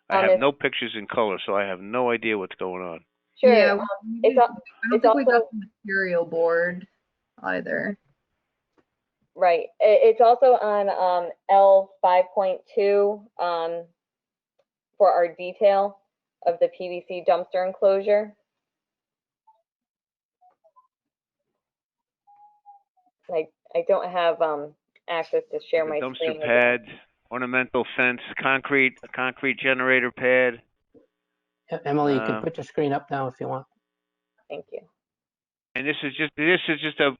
I have no pictures in color, so I have no idea what's going on. Sure. Yeah, I don't think we got the material board either. Right. It's also on L5.2 for our detail of the PVC dumpster enclosure. I don't have access to share my screen. Dumpster pad, ornamental fence, concrete generator pad. Emily, you can put your screen up now if you want. Thank you. And this is just a.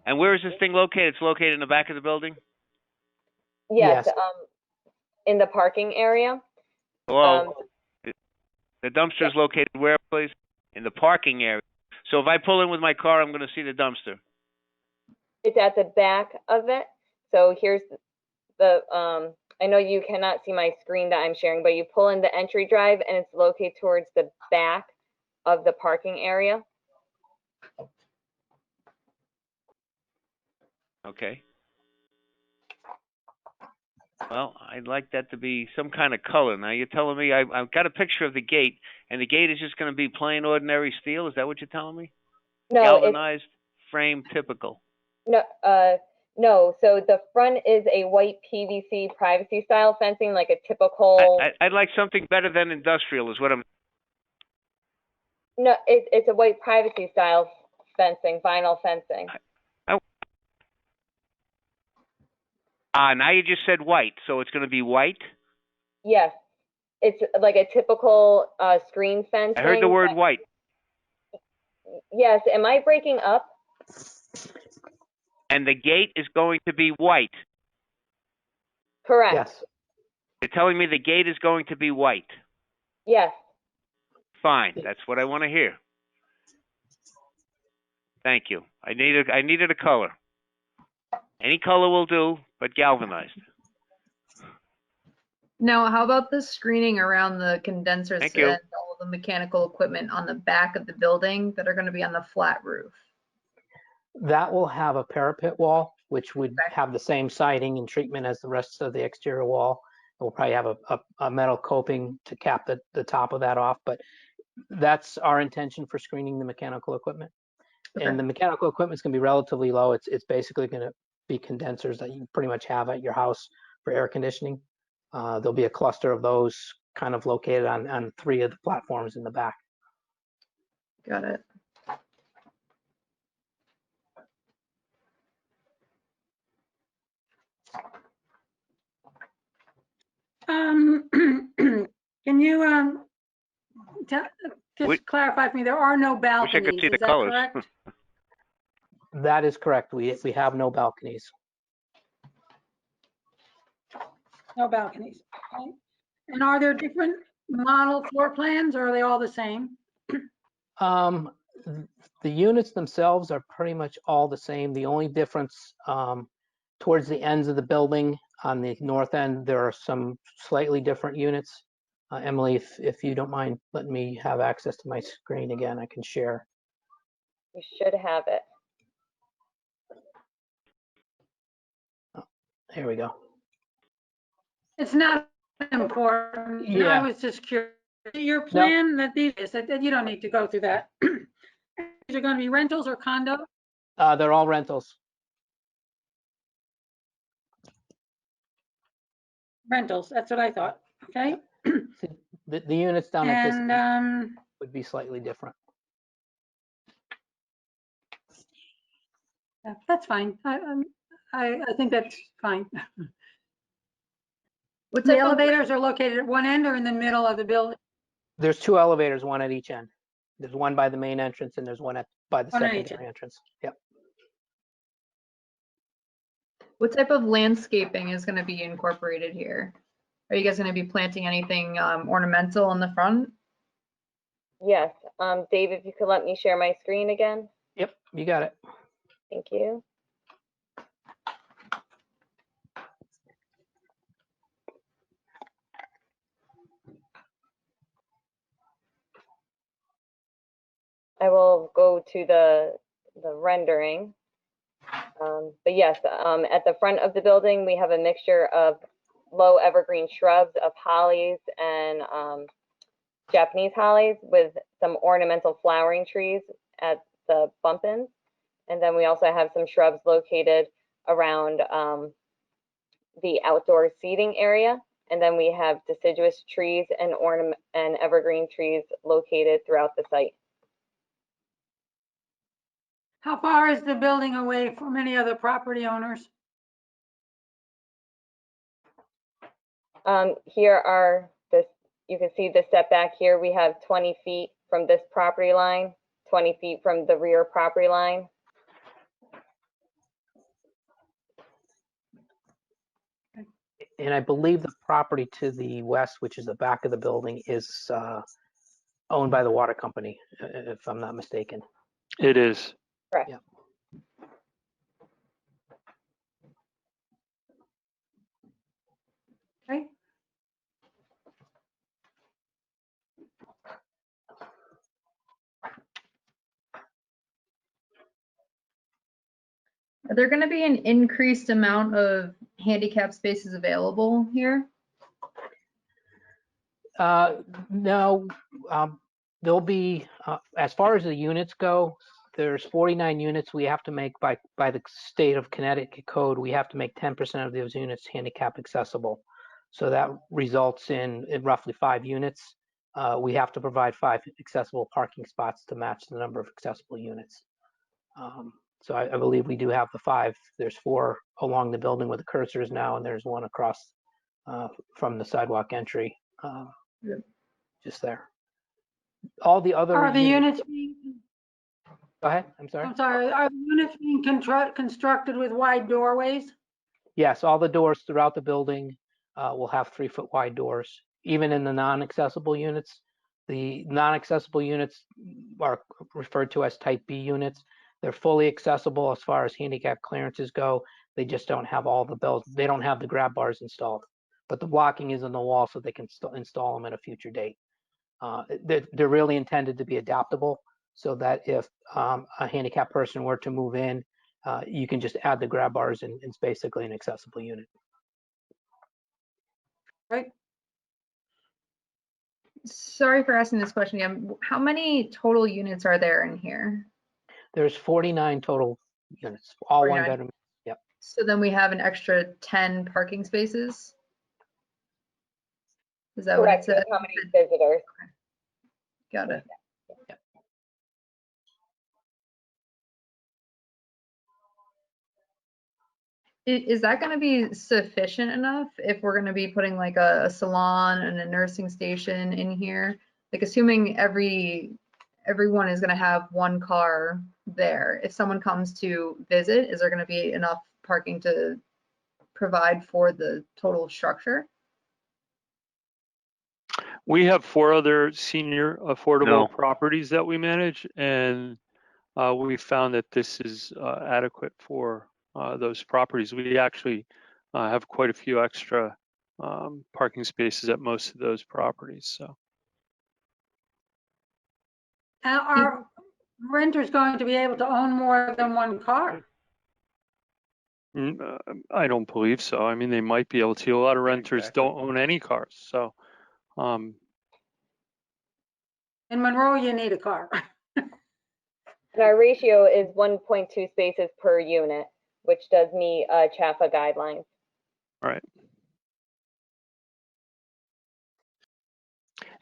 And where is this thing located? It's located in the back of the building? Yes. In the parking area. Hello? The dumpster is located where, please? In the parking area. So if I pull in with my car, I'm going to see the dumpster. It's at the back of it. So here's the, I know you cannot see my screen that I'm sharing, but you pull in the entry drive and it's located towards the back of the parking area. Okay. Well, I'd like that to be some kind of color. Now, you're telling me I've got a picture of the gate, and the gate is just going to be plain ordinary steel? Is that what you're telling me? No. Galvanized frame typical. No, no. So the front is a white PVC privacy style fencing, like a typical. I'd like something better than industrial is what I'm. No, it's a white privacy style fencing, vinyl fencing. Now you just said white, so it's going to be white? Yes, it's like a typical screen fencing. I heard the word white. Yes, am I breaking up? And the gate is going to be white. Correct. Yes. You're telling me the gate is going to be white? Yes. Fine, that's what I want to hear. Thank you. I needed a color. Any color will do, but galvanized. Now, how about the screening around the condensers Thank you. and all the mechanical equipment on the back of the building that are going to be on the flat roof? That will have a parapet wall, which would have the same siding and treatment as the rest of the exterior wall. We'll probably have a metal coping to cap the top of that off, but that's our intention for screening the mechanical equipment. Okay. And the mechanical equipment is going to be relatively low. It's basically going to be condensers that you pretty much have at your house for air conditioning. There'll be a cluster of those kind of located on 3 of the platforms in the back. Got it. Can you just clarify for me? There are no balconies. Wish I could see the Is that colors. correct? That is correct. We have no balconies. No balconies. Okay. And are there different model floor plans, or are they all the same? The units themselves are pretty much all the same. The only difference towards the ends of the building on the north end, there are some slightly different units. Emily, if you don't mind letting me have access to my screen again, I can share. You should have it. Oh, here we go. It's not important. Yeah. I was just curious. Your plan that these, that you don't need to go through that. These are going to be rentals or condo? They're all rentals. Rentals, that's what I thought. Okay. The units down at this And would be slightly different. that's fine. I think that's fine. What The type of elevators are located at one end or in the middle of the building? There's 2 elevators, one at each end. There's one by the main entrance and there's one by the On each. secondary entrance. Yep. What type of landscaping is going to be incorporated here? Are you guys going to be planting anything ornamental in the front? Yes. Dave, if you could let me share my screen again. Yep, you got it. Thank you. I will go to the rendering. But yes, at the front of the building, we have a mixture of low evergreen shrubs of hollies and Japanese hollies with some ornamental flowering trees at the bump ins. And then we also have some shrubs located around the outdoor seating area. And then we have deciduous trees and evergreen trees located throughout the site. How far is the building away from any other property owners? Here are you can see the setback here. We have 20 feet from this property line, 20 feet from the rear property line. And I believe the property to the west, which is the back of the building, is owned by the water company, if I'm not mistaken. It is. Correct. Yeah. Okay. Are there going to be an increased amount of handicap spaces available here? No, there'll be, as far as the units go, there's 49 units we have to make by the state of Connecticut code. We have to make 10% of those units handicap accessible. So that results in roughly 5 units. We have to provide 5 accessible parking spots to match the number of accessible units. So I believe we do have the 5. There's 4 along the building with the cursors now, and there's 1 across from the sidewalk entry. Just there. All the other Are the units being, Go ahead. I'm sorry. I'm sorry, are the units being constructed with wide doorways? Yes, all the doors throughout the building will have 3-foot wide doors. Even in the non-accessible units, the non-accessible units are referred to as type B units. They're fully accessible as far as handicap clearances go. They just don't have all the bells. They don't have the grab bars installed, but the blocking is on the wall so they can install them at a future date. They're really intended to be adaptable so that if a handicapped person were to move in, you can just add the grab bars and it's basically an accessible unit. Right. Sorry for asking this question again. How many total units are there in here? There's 49 total units, all 49. 1 bedroom. Yep. So then we have an extra 10 parking spaces? Is that what it Correct. said? How many visitors? Got it. Is that going to be sufficient enough if we're going to be putting like a salon and a nursing station in here? Like assuming everyone is going to have 1 car there. If someone comes to visit, is there going to be enough parking to provide for the total structure? We have 4 other senior affordable No. properties that we manage, and we found that this is adequate for those properties. We actually have quite a few extra parking spaces at most of those properties. So Are renters going to be able to own more than 1 car? I don't believe so. I mean, they might be able to. A lot of renters don't own any cars. So In Monroe, you need a car. And our ratio is 1.2 spaces per unit, which does meet CHAFA guidelines. right.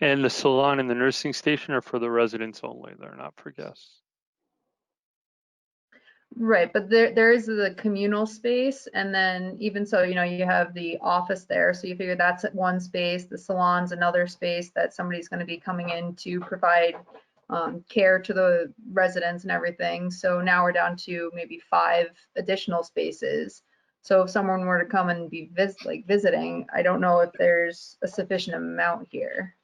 And the salon and the nursing station are for the residents only. They're not for guests. Right, but there is the communal space, and then even so, you have the office there, so you figure that's at 1 space, the salon's another space that somebody's going to be coming in to provide care to the residents and everything. So now we're down to maybe 5 additional spaces. So if someone were to come and be visiting, I don't know if there's a sufficient amount here.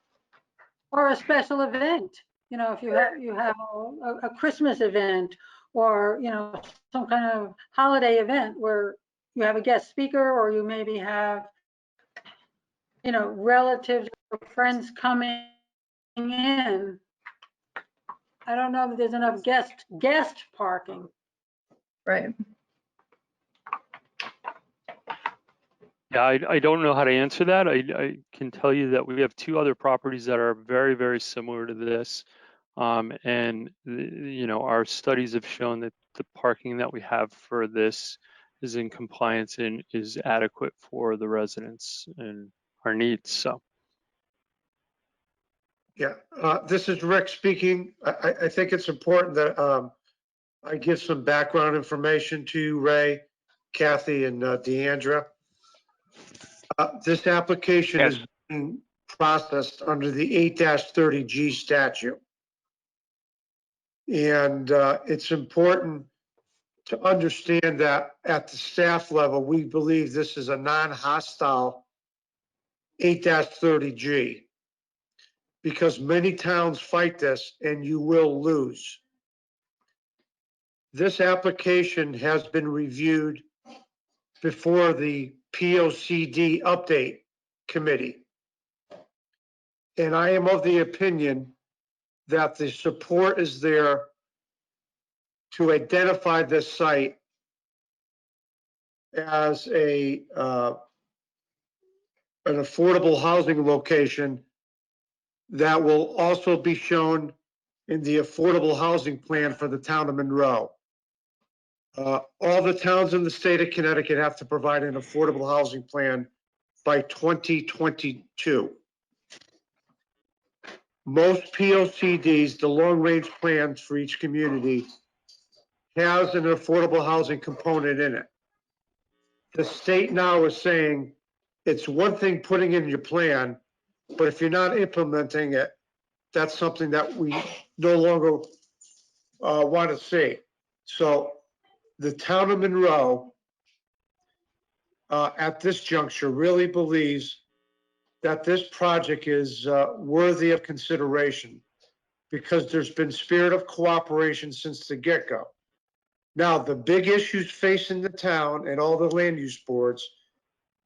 Or a special event, if you have a Christmas event, or, some kind of holiday event where you have a guest speaker, or you maybe have, relatives or friends coming in. I don't know that there's enough guest parking. Right. Yeah, I don't know how to answer that. I can tell you that we have 2 other properties that are very, very similar to this. And our studies have shown that the parking that we have for this is in compliance and is adequate for the residents and our needs. So. Yeah, this is Rick speaking. I think it's important that I give some background information to you, Ray, Kathy, and Deandra. This application Yes. is being processed under the 8-30G statute. And it's important to understand that at the staff level, we believe this is a non-hostile 8-30G, because many towns fight this and you will lose. This application has been reviewed before the POCD update committee. And I am of the opinion that the support is there to identify this site as an affordable housing location that will also be shown in the affordable housing plan for the town of Monroe. All the towns in the state of Connecticut have to provide an affordable housing plan by 2022. Most POCDs, the long-range plans for each community, has an affordable housing component in it. The state now is saying it's one thing putting in your plan, but if you're not implementing it, that's something that we no longer want to see. So the town of Monroe at this juncture really believes that this project is worthy of consideration, because there's been spirit of cooperation since the get-go. Now, the big issues facing the town and all the land use boards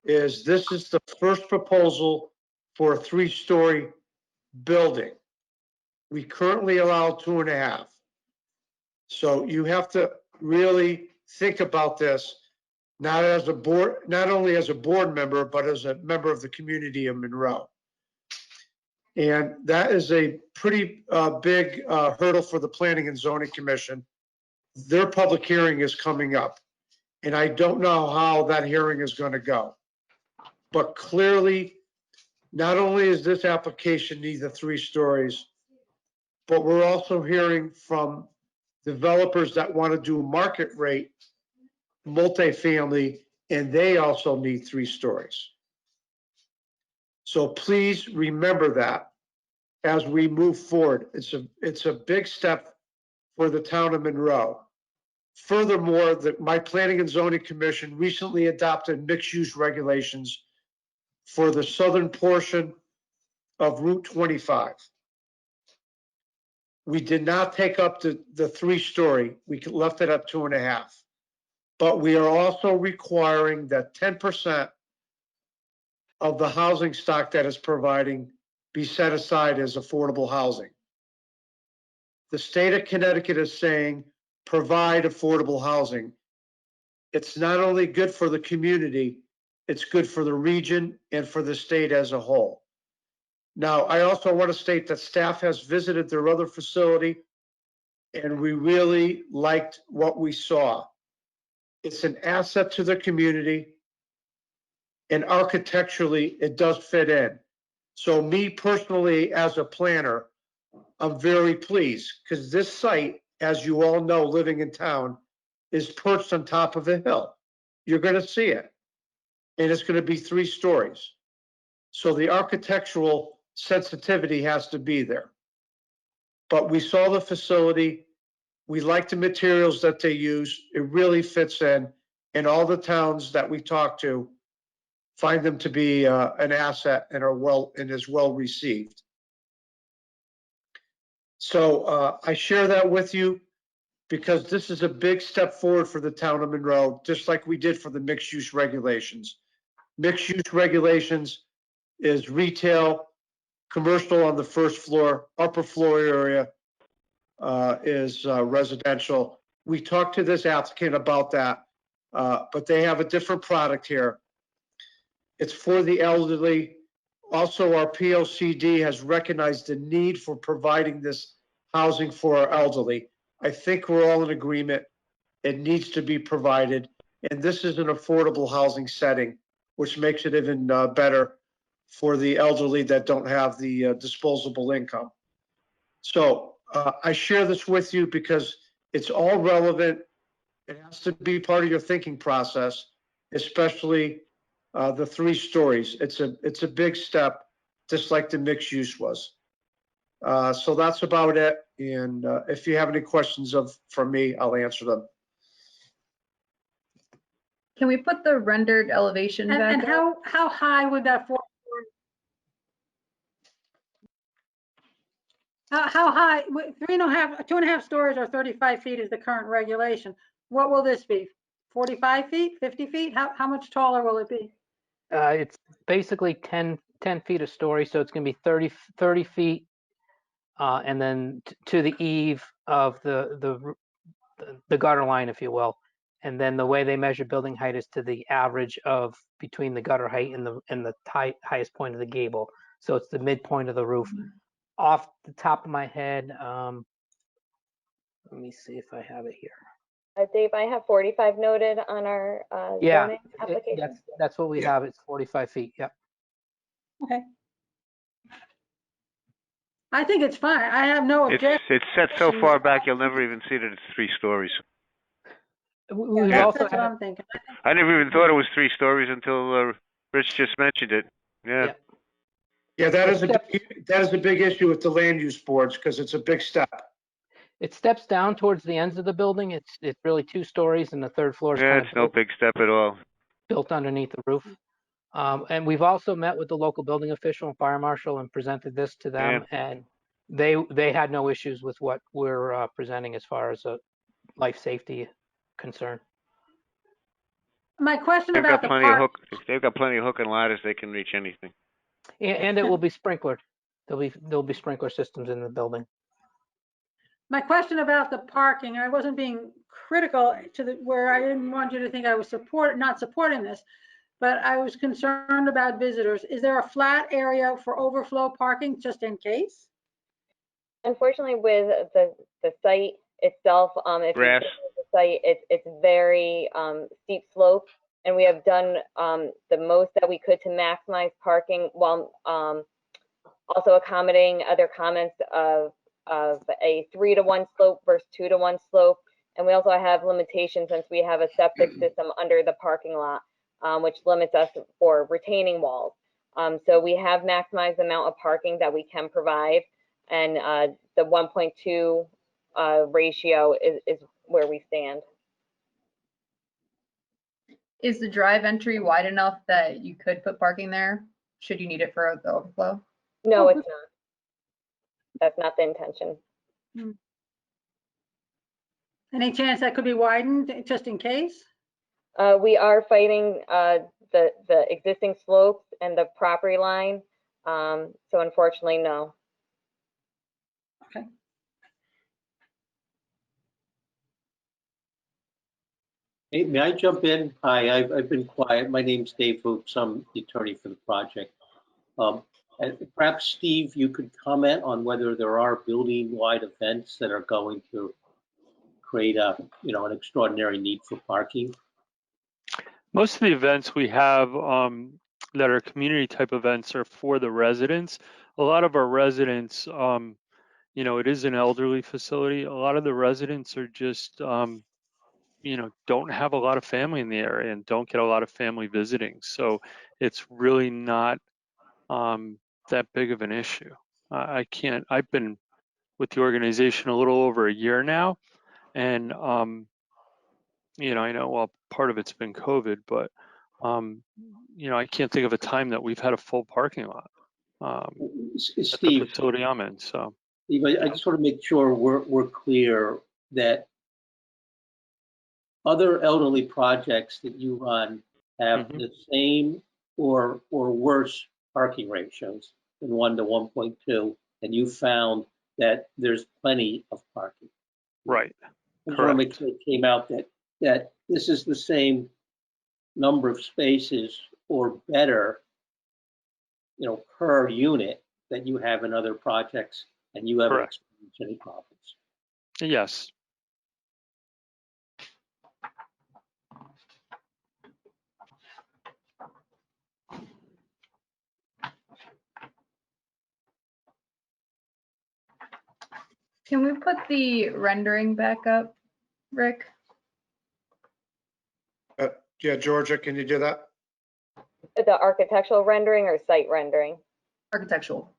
is this is the first proposal for a 3-story building. We currently allow 2.5. So you have to really think about this, not as a board, not only as a board member, but as a member of the community of Monroe. And that is a pretty big hurdle for the Planning and Zoning Commission. Their public hearing is coming up, and I don't know how that hearing is going to go. But clearly, not only is this application need the 3 stories, but we're also hearing from developers that want to do market rate multifamily, and they also need 3 stories. So please remember that as we move forward. It's a big step for the town of Monroe. Furthermore, my Planning and Zoning Commission recently adopted mixed-use regulations for the southern portion of Route 25. We did not take up the 3-story. We left it at 2.5. But we are also requiring that 10% of the housing stock that is providing be set aside as affordable housing. The state of Connecticut is saying, provide affordable housing. It's not only good for the community, it's good for the region and for the state as a whole. Now, I also want to state that staff has visited their other facility, and we really liked what we saw. It's an asset to the community, and architecturally, it does fit in. So me personally, as a planner, I'm very pleased, because this site, as you all know, living in town, is perched on top of a hill. You're going to see it, and it's going to be 3 stories. So the architectural sensitivity has to be there. but we saw the facility. We like the materials that they use. It really fits in, and all the towns that we talk to find them to be an asset and is well received. So I share that with you because this is a big step forward for the town of Monroe, just like we did for the mixed use regulations. Mixed use regulations is retail, commercial on the first floor, upper floor area is residential. We talked to this applicant about that, but they have a different product here. It's for the elderly. Also, our PLCD has recognized the need for providing this housing for our elderly. I think we're all in agreement. It needs to be provided. And this is an affordable housing setting, which makes it even better for the elderly that don't have the disposable income. So I share this with you because it's all relevant. It has to be part of your thinking process, especially the 3 stories. It's a big step, just like the mixed use was. So that's about it. And if you have any questions from me, I'll answer them. Can we put the rendered elevation back And up? how high would that how high, 2.5 stories or 35 feet is the current regulation. What will this be? 45 feet, 50 feet? How much taller will it be? It's basically 10 feet a story, so it's going to be 30 feet, and then to the eave of the gutter line, if you will. And then the way they measure building height is to the average of between the gutter height and the highest point of the gable. So it's the midpoint of the roof. Off the top of my head, let me see if I have it here. Dave, I have 45 noted on our zoning application. That's what we have. It's 45 feet. Yep. Okay. I think it's fine. I have no objection. It's set so far back, you'll never even see that it's 3 stories. We've Yeah, also that's what had, I'm thinking. I never even thought it was 3 stories until Rich just mentioned it. Yeah. Yeah, that is a big issue with the land use boards because it's a big step. it steps down towards the ends of the building. It's really 2 stories, and the 3rd floor is Yeah, kind it's of no big step at all. built underneath the roof. And we've also met with the local building official and fire marshal and presented this to them, and they had no issues with what we're presenting as far as a life safety concern. My question They've about got the plenty of park, they've got plenty of hook and ladders. They can reach anything. And it will be sprinklered. There'll be sprinkler systems in the building. my question about the parking, I wasn't being critical to where I didn't want you to think I was not supporting this, but I was concerned about visitors. Is there a flat area for overflow parking just in case? Unfortunately, with the site itself, if Grass. you see the site, it's very steep slope, and we have done the most that we could to maximize parking while also accommodating other comments of a 3-to-1 slope versus 2-to-1 slope. And we also have limitations since we have a septic system under the parking lot, which limits us for retaining walls. So we have maximized the amount of parking that we can provide. And the 1.2 ratio is where we stand. Is the drive entry wide enough that you could put parking there? Should you need it for the overflow? No, it's not. That's not the intention. Any chance that could be widened just in case? We are fighting the existing slopes and the property line. So unfortunately, no. Okay. Hey, may I jump in? Hi, I've been quiet. My name's Dave Hoops. I'm the attorney for the project. And perhaps, Steve, you could comment on whether there are building-wide events that are going to create an extraordinary need for parking. Most of the events we have that are community type events are for the residents. A lot of our residents, it is an elderly facility. A lot of the residents are just, don't have a lot of family in the area and don't get a lot of family visiting. So it's really not that big of an issue. I've been with the organization a little over a year now. And, you know, I know, well, part of it's been COVID, but, you know, I can't think of a time that we've had a full parking lot at the Steve, facility I'm in, so. Steve, I just want to make sure we're clear that other elderly projects that you run have the same or worse parking ratios than 1 to 1.2, and you found that there's plenty of parking. Right. I just want to make sure it came out that this is the same number of spaces or better, you know, per unit that you have in other projects, and you haven't experienced any problems. Yes. Can we put the rendering back up, Rick? Yeah, Georgia, can you do that? The architectural rendering or site rendering? Architectural.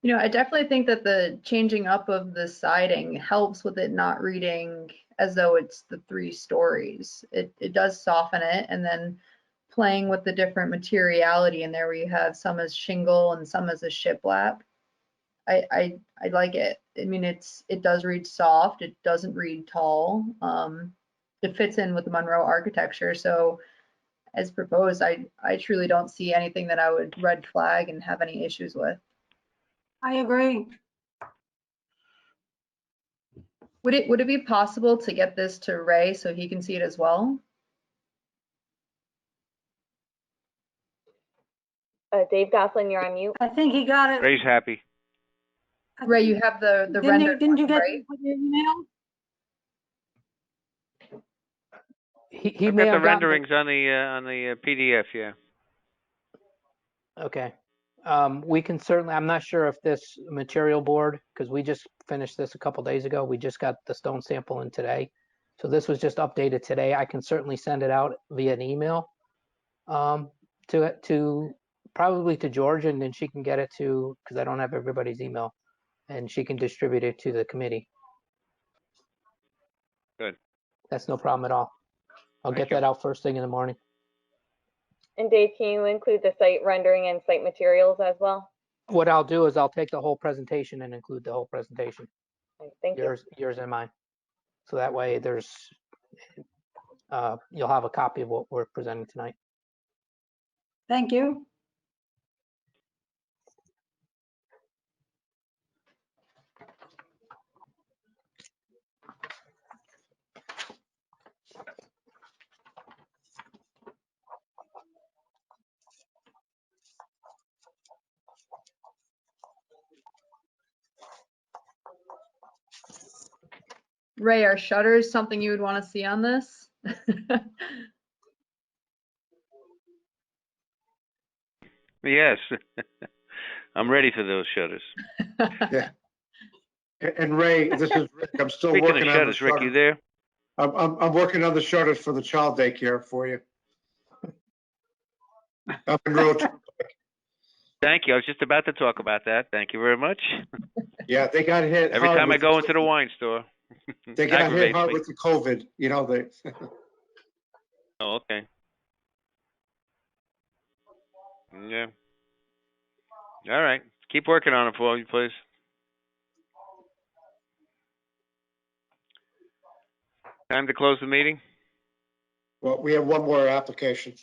You know, I definitely think that the changing up of the siding helps with it not reading as though it's the 3 stories. It does soften it, and then playing with the different materiality in there where you have some as shingle and some as a shiplap. I like it. I mean, it does read soft. It doesn't read tall. It fits in with the Monroe architecture. So as proposed, I truly don't see anything that I would red flag and have any issues with. I agree. Would it be possible to get this to Ray so he can see it as well? Dave Goslin, you're on mute. I think he got it. Ray's happy. Ray, you have the render. Didn't you get right? the email? He I've may got the have gotten renderings on the PDF. Yeah. Okay. We can certainly, I'm not sure if this material board, because we just finished this a couple days ago. We just got the stone sample in today. So this was just updated today. I can certainly send it out via an email to probably to Georgia, and then she can get it to, because I don't have everybody's email, and she can distribute it to the committee. Good. That's no problem at all. I'll Thank get you. that out first thing in the morning. And Dave, can you include the site rendering and site materials as well? What I'll do is I'll take the whole presentation and include the whole presentation. Thank you. Yours and mine. So that way you'll have a copy of what we're presenting tonight. Thank you. Ray, are shutters something you would want to see on this? Yes. I'm ready for those shutters. Yeah. And Ray, this is Rick. I'm still Speaking working of on the shutters, Rick, you shutters. there? I'm working on the shutters for the child daycare for you. Up in Monroe. Thank you. I was just about to talk about that. Thank you very much. Yeah, they got hit Every hard time I with go into the wine store, They got hit aggravates hard me. with the COVID, you know, they. Oh, okay. Yeah. All right. Keep working on it for me, please. Time to close the meeting? Well, we have one more application.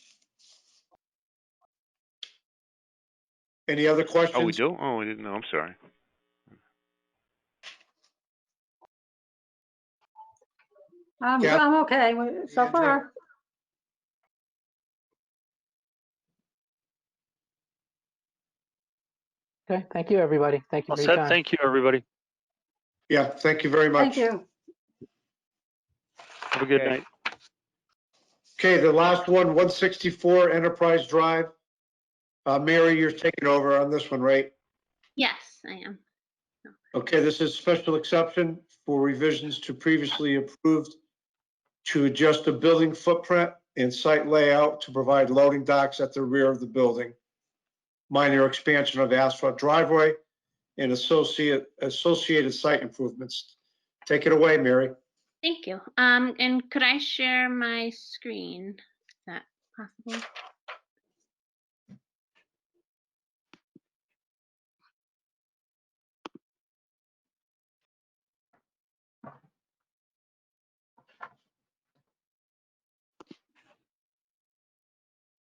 Any other questions? Oh, we do? Oh, we didn't know. I'm sorry. Yeah. I'm okay so Yeah, far. Okay, thank you, everybody. Thank you Well for your said. time. Thank you, everybody. Yeah, thank you very much. Thank you. Have a good Okay. night. Okay, the last one, 164 Enterprise Drive. Mary, you're taking over on this one, right? Yes, I am. Okay, this is special exception for revisions to previously approved to adjust the building footprint and site layout to provide loading docks at the rear of the building. Minor expansion of asphalt driveway and associated site improvements. Take it away, Mary. Thank you. And could I share my screen? Is that possible?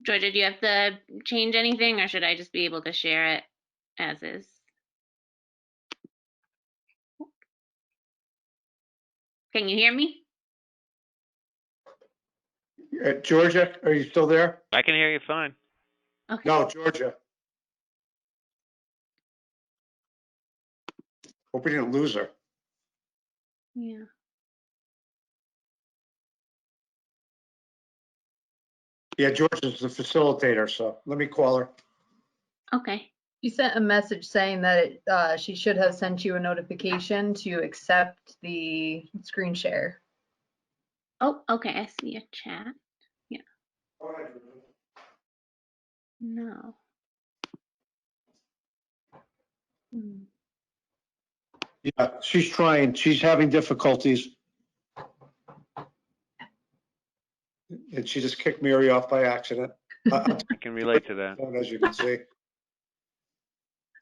Georgia, do you have to change anything or should I just be able to share it as is? Can you hear me? Georgia, are you still there? I can hear you fine. Okay. No, Georgia. Hope we didn't lose her. Yeah. Yeah, Georgia's the facilitator, so let me call her. Okay. She sent a message saying that she should have sent you a notification to accept the screen share. Oh, okay. I see a chat. Yeah. No. Hmm. Yeah, she's trying. She's having difficulties. And she just kicked Mary off by accident. I can relate to that. As you can see.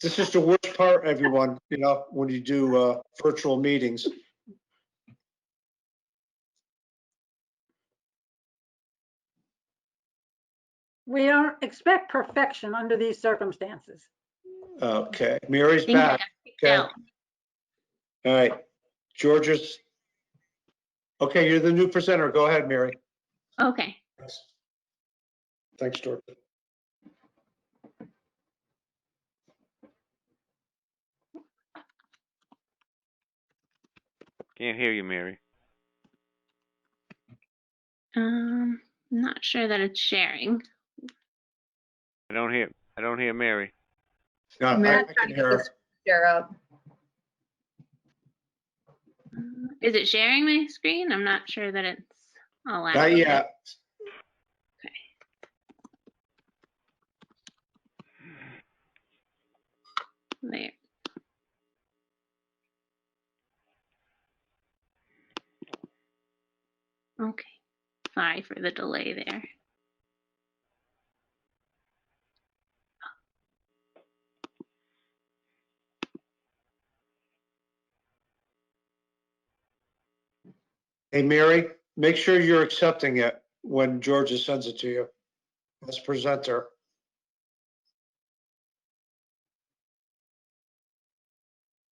This is the worst part, everyone, you know, when you do virtual meetings. We don't expect perfection under these circumstances. Okay, Mary's I think I back. got kicked Okay. out. All right, Georgia's. Okay, you're the new presenter. Go ahead, Mary. Okay. Thanks, Georgia. Can't hear you, Mary. Not sure that it's sharing. I don't hear Mary. No, Mary's I trying can to hear get her. the share up. Is it sharing my screen? I'm not sure that it's allowed. Not yet. There. Okay. Sorry for the delay there. Hey, Mary, make sure you're accepting it when Georgia sends it to you as presenter.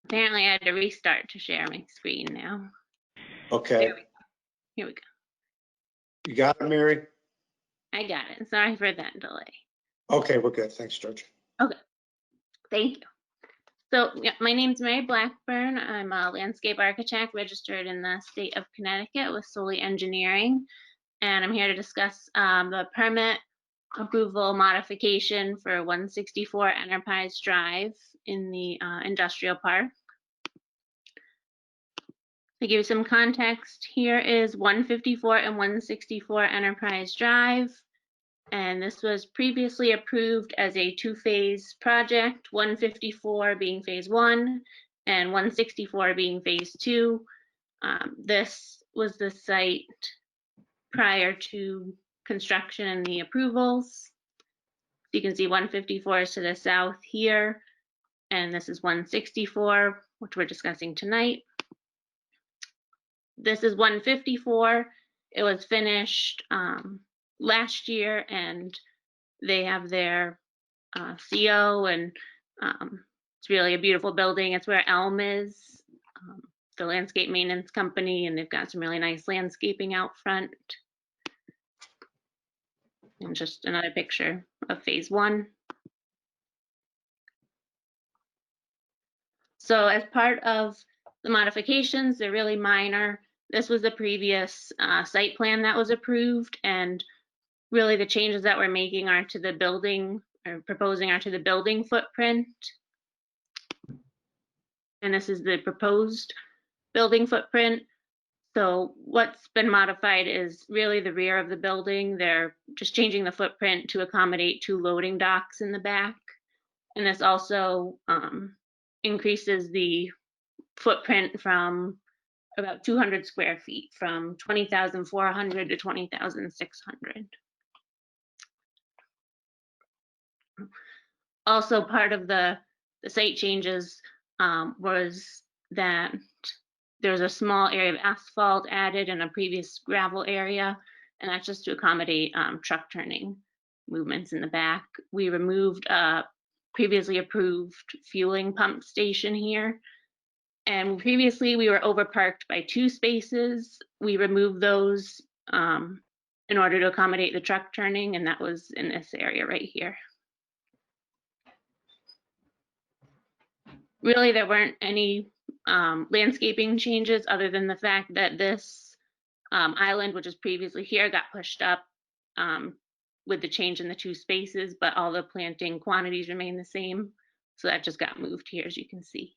Apparently I had to restart to share my screen now. Okay, Here we go. you got it, Mary? I got it. Sorry for that delay. Okay, we're good. Thanks, Georgia. Okay. Thank you. So yeah, my name's Mary Blackburn. I'm a landscape architect registered in the state of Connecticut with Solely Engineering. And I'm here to discuss the permit approval modification for 164 Enterprise Drive in the industrial park. To give you some context, here is 154 and 164 Enterprise Drive. And this was previously approved as a two-phase project, 154 being phase 1 and 164 being phase 2. This was the site prior to construction and the approvals. You can see 154 is to the south here, and this is 164, which we're discussing tonight. This is 154. It was finished last year, and they have their CO, and it's really a beautiful building. It's where Elm is, the landscape maintenance company, and they've got some really nice landscaping out front. And just another picture of phase 1. So as part of the modifications, they're really minor. This was the previous site plan that was approved, and really the changes that we're making are to the building, or proposing are to the building footprint. And this is the proposed building footprint. So what's been modified is really the rear of the building. They're just changing the footprint to accommodate 2 loading docks in the back. And this also increases the footprint from about 200 square feet, from 20,400 to 20,600. Also, part of the site changes was that there's a small area of asphalt added in a previous gravel area, and that's just to accommodate truck turning movements in the back. We removed a previously approved fueling pump station here, and previously we were overparked by 2 spaces. We removed those in order to accommodate the truck turning, and that was in this area right here. Really, there weren't any landscaping changes other than the fact that this island, which was previously here, got pushed up with the change in the 2 spaces, but all the planting quantities remain the same. So that just got moved here, as you can see.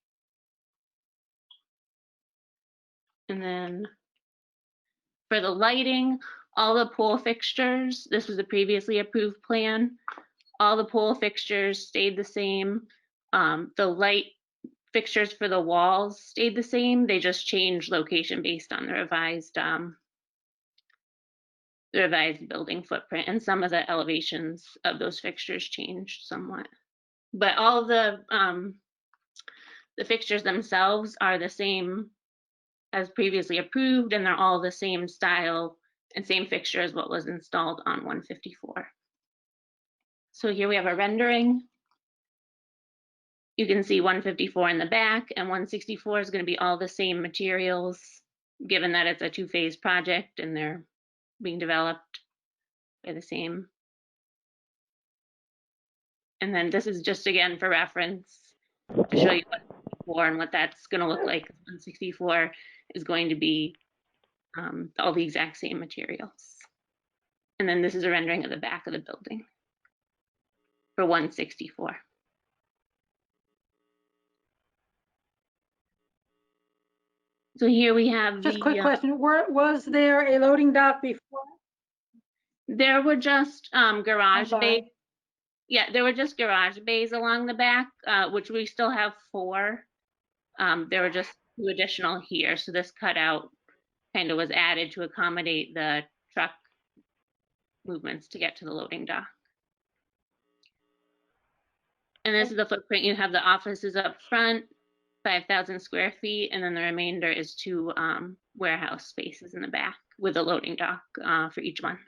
And then for the lighting, all the pole fixtures, this was a previously approved plan. All the pole fixtures stayed the same. The light fixtures for the walls stayed the same. They just changed location based on the revised building footprint, and some of the elevations of those fixtures changed somewhat. But all the fixtures themselves are the same as previously approved, and they're all the same style and same fixture as what was installed on 154. So here we have a rendering. You can see 154 in the back, and 164 is going to be all the same materials, given that it's a 2-phase project and they're being developed by the same. And then this is just again for reference to show you what 164 and what that's going to look like. 164 is going to be all the exact same materials. And then this is a rendering of the back of the building for 164. So here we have Just a quick question. Was there a loading dock before? There were just garage sorry. bays. Yeah, there were just garage bays along the back, which we still have 4. There were just 2 additional here. So this cutout kind of was added to accommodate the truck movements to get to the loading dock. And this is the footprint. You have the offices up front, 5,000 square feet, and then the remainder is 2 warehouse spaces in the back with a loading dock for each one.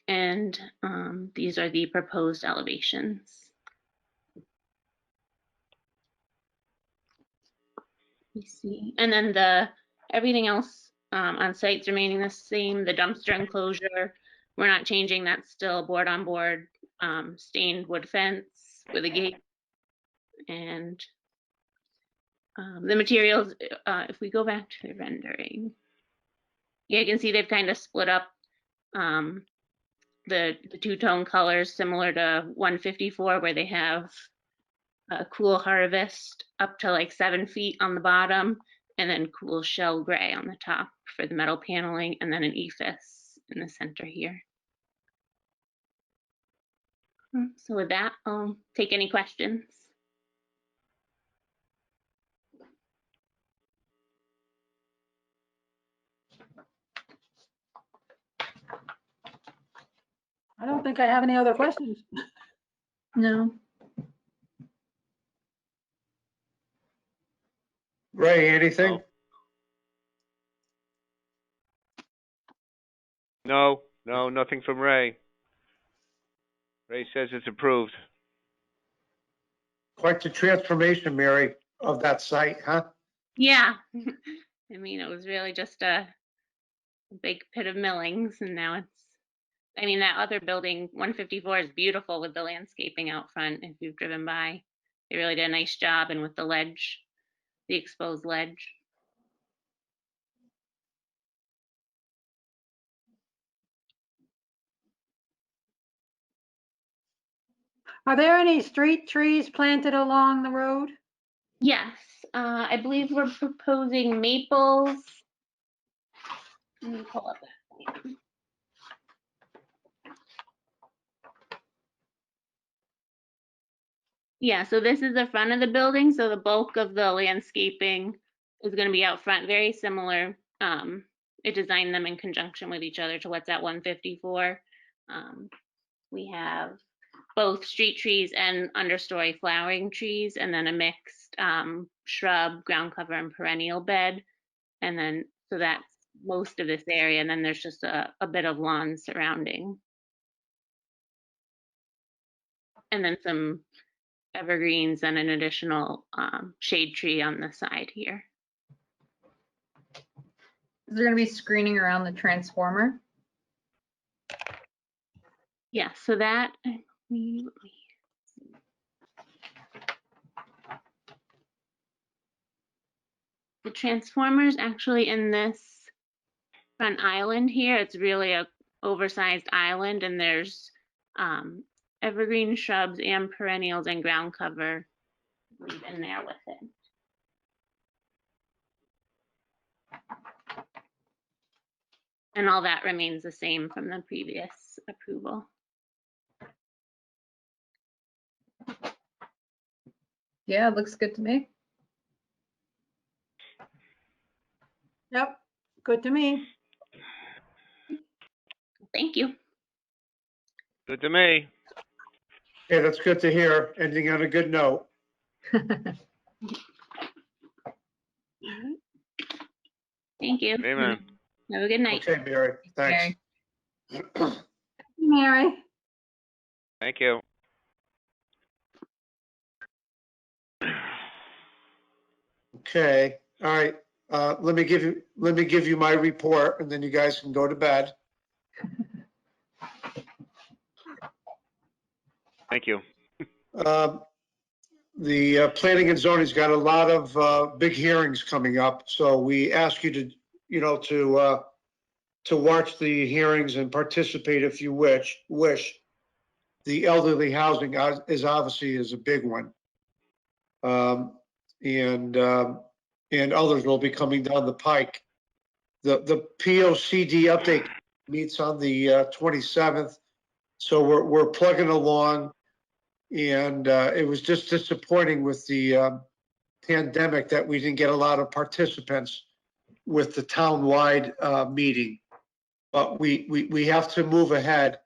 And these are the proposed elevations. You see, and then everything else on site's remaining the same. The dumpster enclosure, we're not changing. That's still board on board stained wood fence with a gate. And the materials, if we go back to the rendering, yeah, you can see they've kind of split up the 2-tone colors, similar to 154, where they have a cool harvest up to like 7 feet on the bottom, and then cool shell gray on the top for the metal paneling, and then an ephes in the center here. So with that, I'll take any questions. I don't think I have any other questions. No. Ray, anything? No, nothing from Ray. Ray says it's approved. Quite the transformation, Mary, of that site, huh? Yeah. I mean, it was really just a big pit of millings, and now it's, I mean, that other building, 154, is beautiful with the landscaping out front. If you've driven by, they really did a nice job, and with the ledge, the exposed ledge. Are there any street trees planted along the road? Yes, I believe we're proposing maples. Let me pull up that. Yeah, so this is the front of the building, so the bulk of the landscaping is gonna be out front, very similar. I designed them in conjunction with each other to what's at 154. We have both street trees and understory flowering trees, and then a mixed shrub, ground cover, and perennial bed. And then, so that's most of this area, and then there's just a bit of lawn surrounding. And then some evergreens and an additional shade tree on the side here. Is there gonna be screening around the transformer? Yeah, so that, the transformer's actually in this front island here. It's really a oversized island, and there's evergreen shrubs and perennials and ground cover in there with it. And all that remains the same from the previous approval. Yeah, it looks good to me. Yep, good to me. Thank you. Good to me. Yeah, that's good to hear. Ending on a good note. Thank you. Amen. Have a good night. Okay, Mary, thanks. Mary, Thank you. Okay, all right. Let me give you my report, and then you guys can go to bed. Thank you. The planning and zoning's got a lot of big hearings coming up, so we ask you to, to watch the hearings and participate if you wish. The elderly housing is a big one. And others will be coming down the pike. The POCD update meets on the 27th, so we're plugging along. And it was just disappointing with the pandemic that we didn't get a lot of participants with the town-wide meeting. But we have to move ahead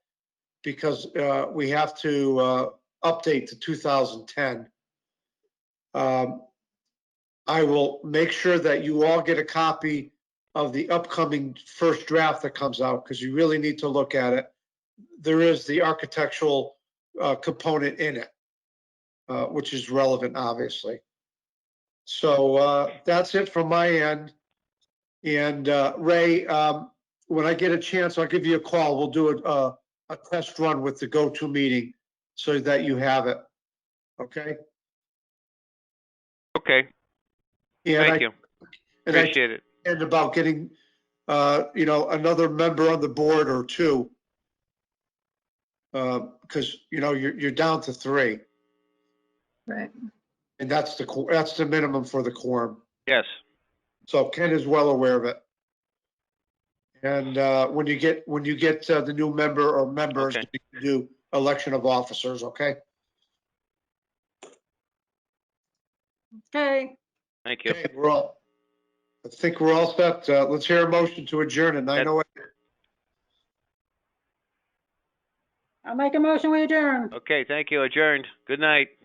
because we have to update to 2010. I will make sure that you all get a copy of the upcoming first draft that comes out, because you really need to look at it. There is the architectural component in it, which is relevant, obviously. So that's it from my end. And Ray, when I get a chance, I'll give you a call. We'll do a test run with the go-to meeting so that you have it. Okay? Okay. And Thank you. Appreciate it. And about getting, another member on the board or two. Because, you're down to 3. Right. And that's the minimum for the quorum. Yes. So Ken is well aware of it. And when you get the new member or members, Okay. you can do election of officers, okay? okay, Thank you. Okay, I think we're all set. Let's hear a motion to adjourn at 9:08. I'll make a motion, we adjourn. Okay, thank you. Adjourned. Good night.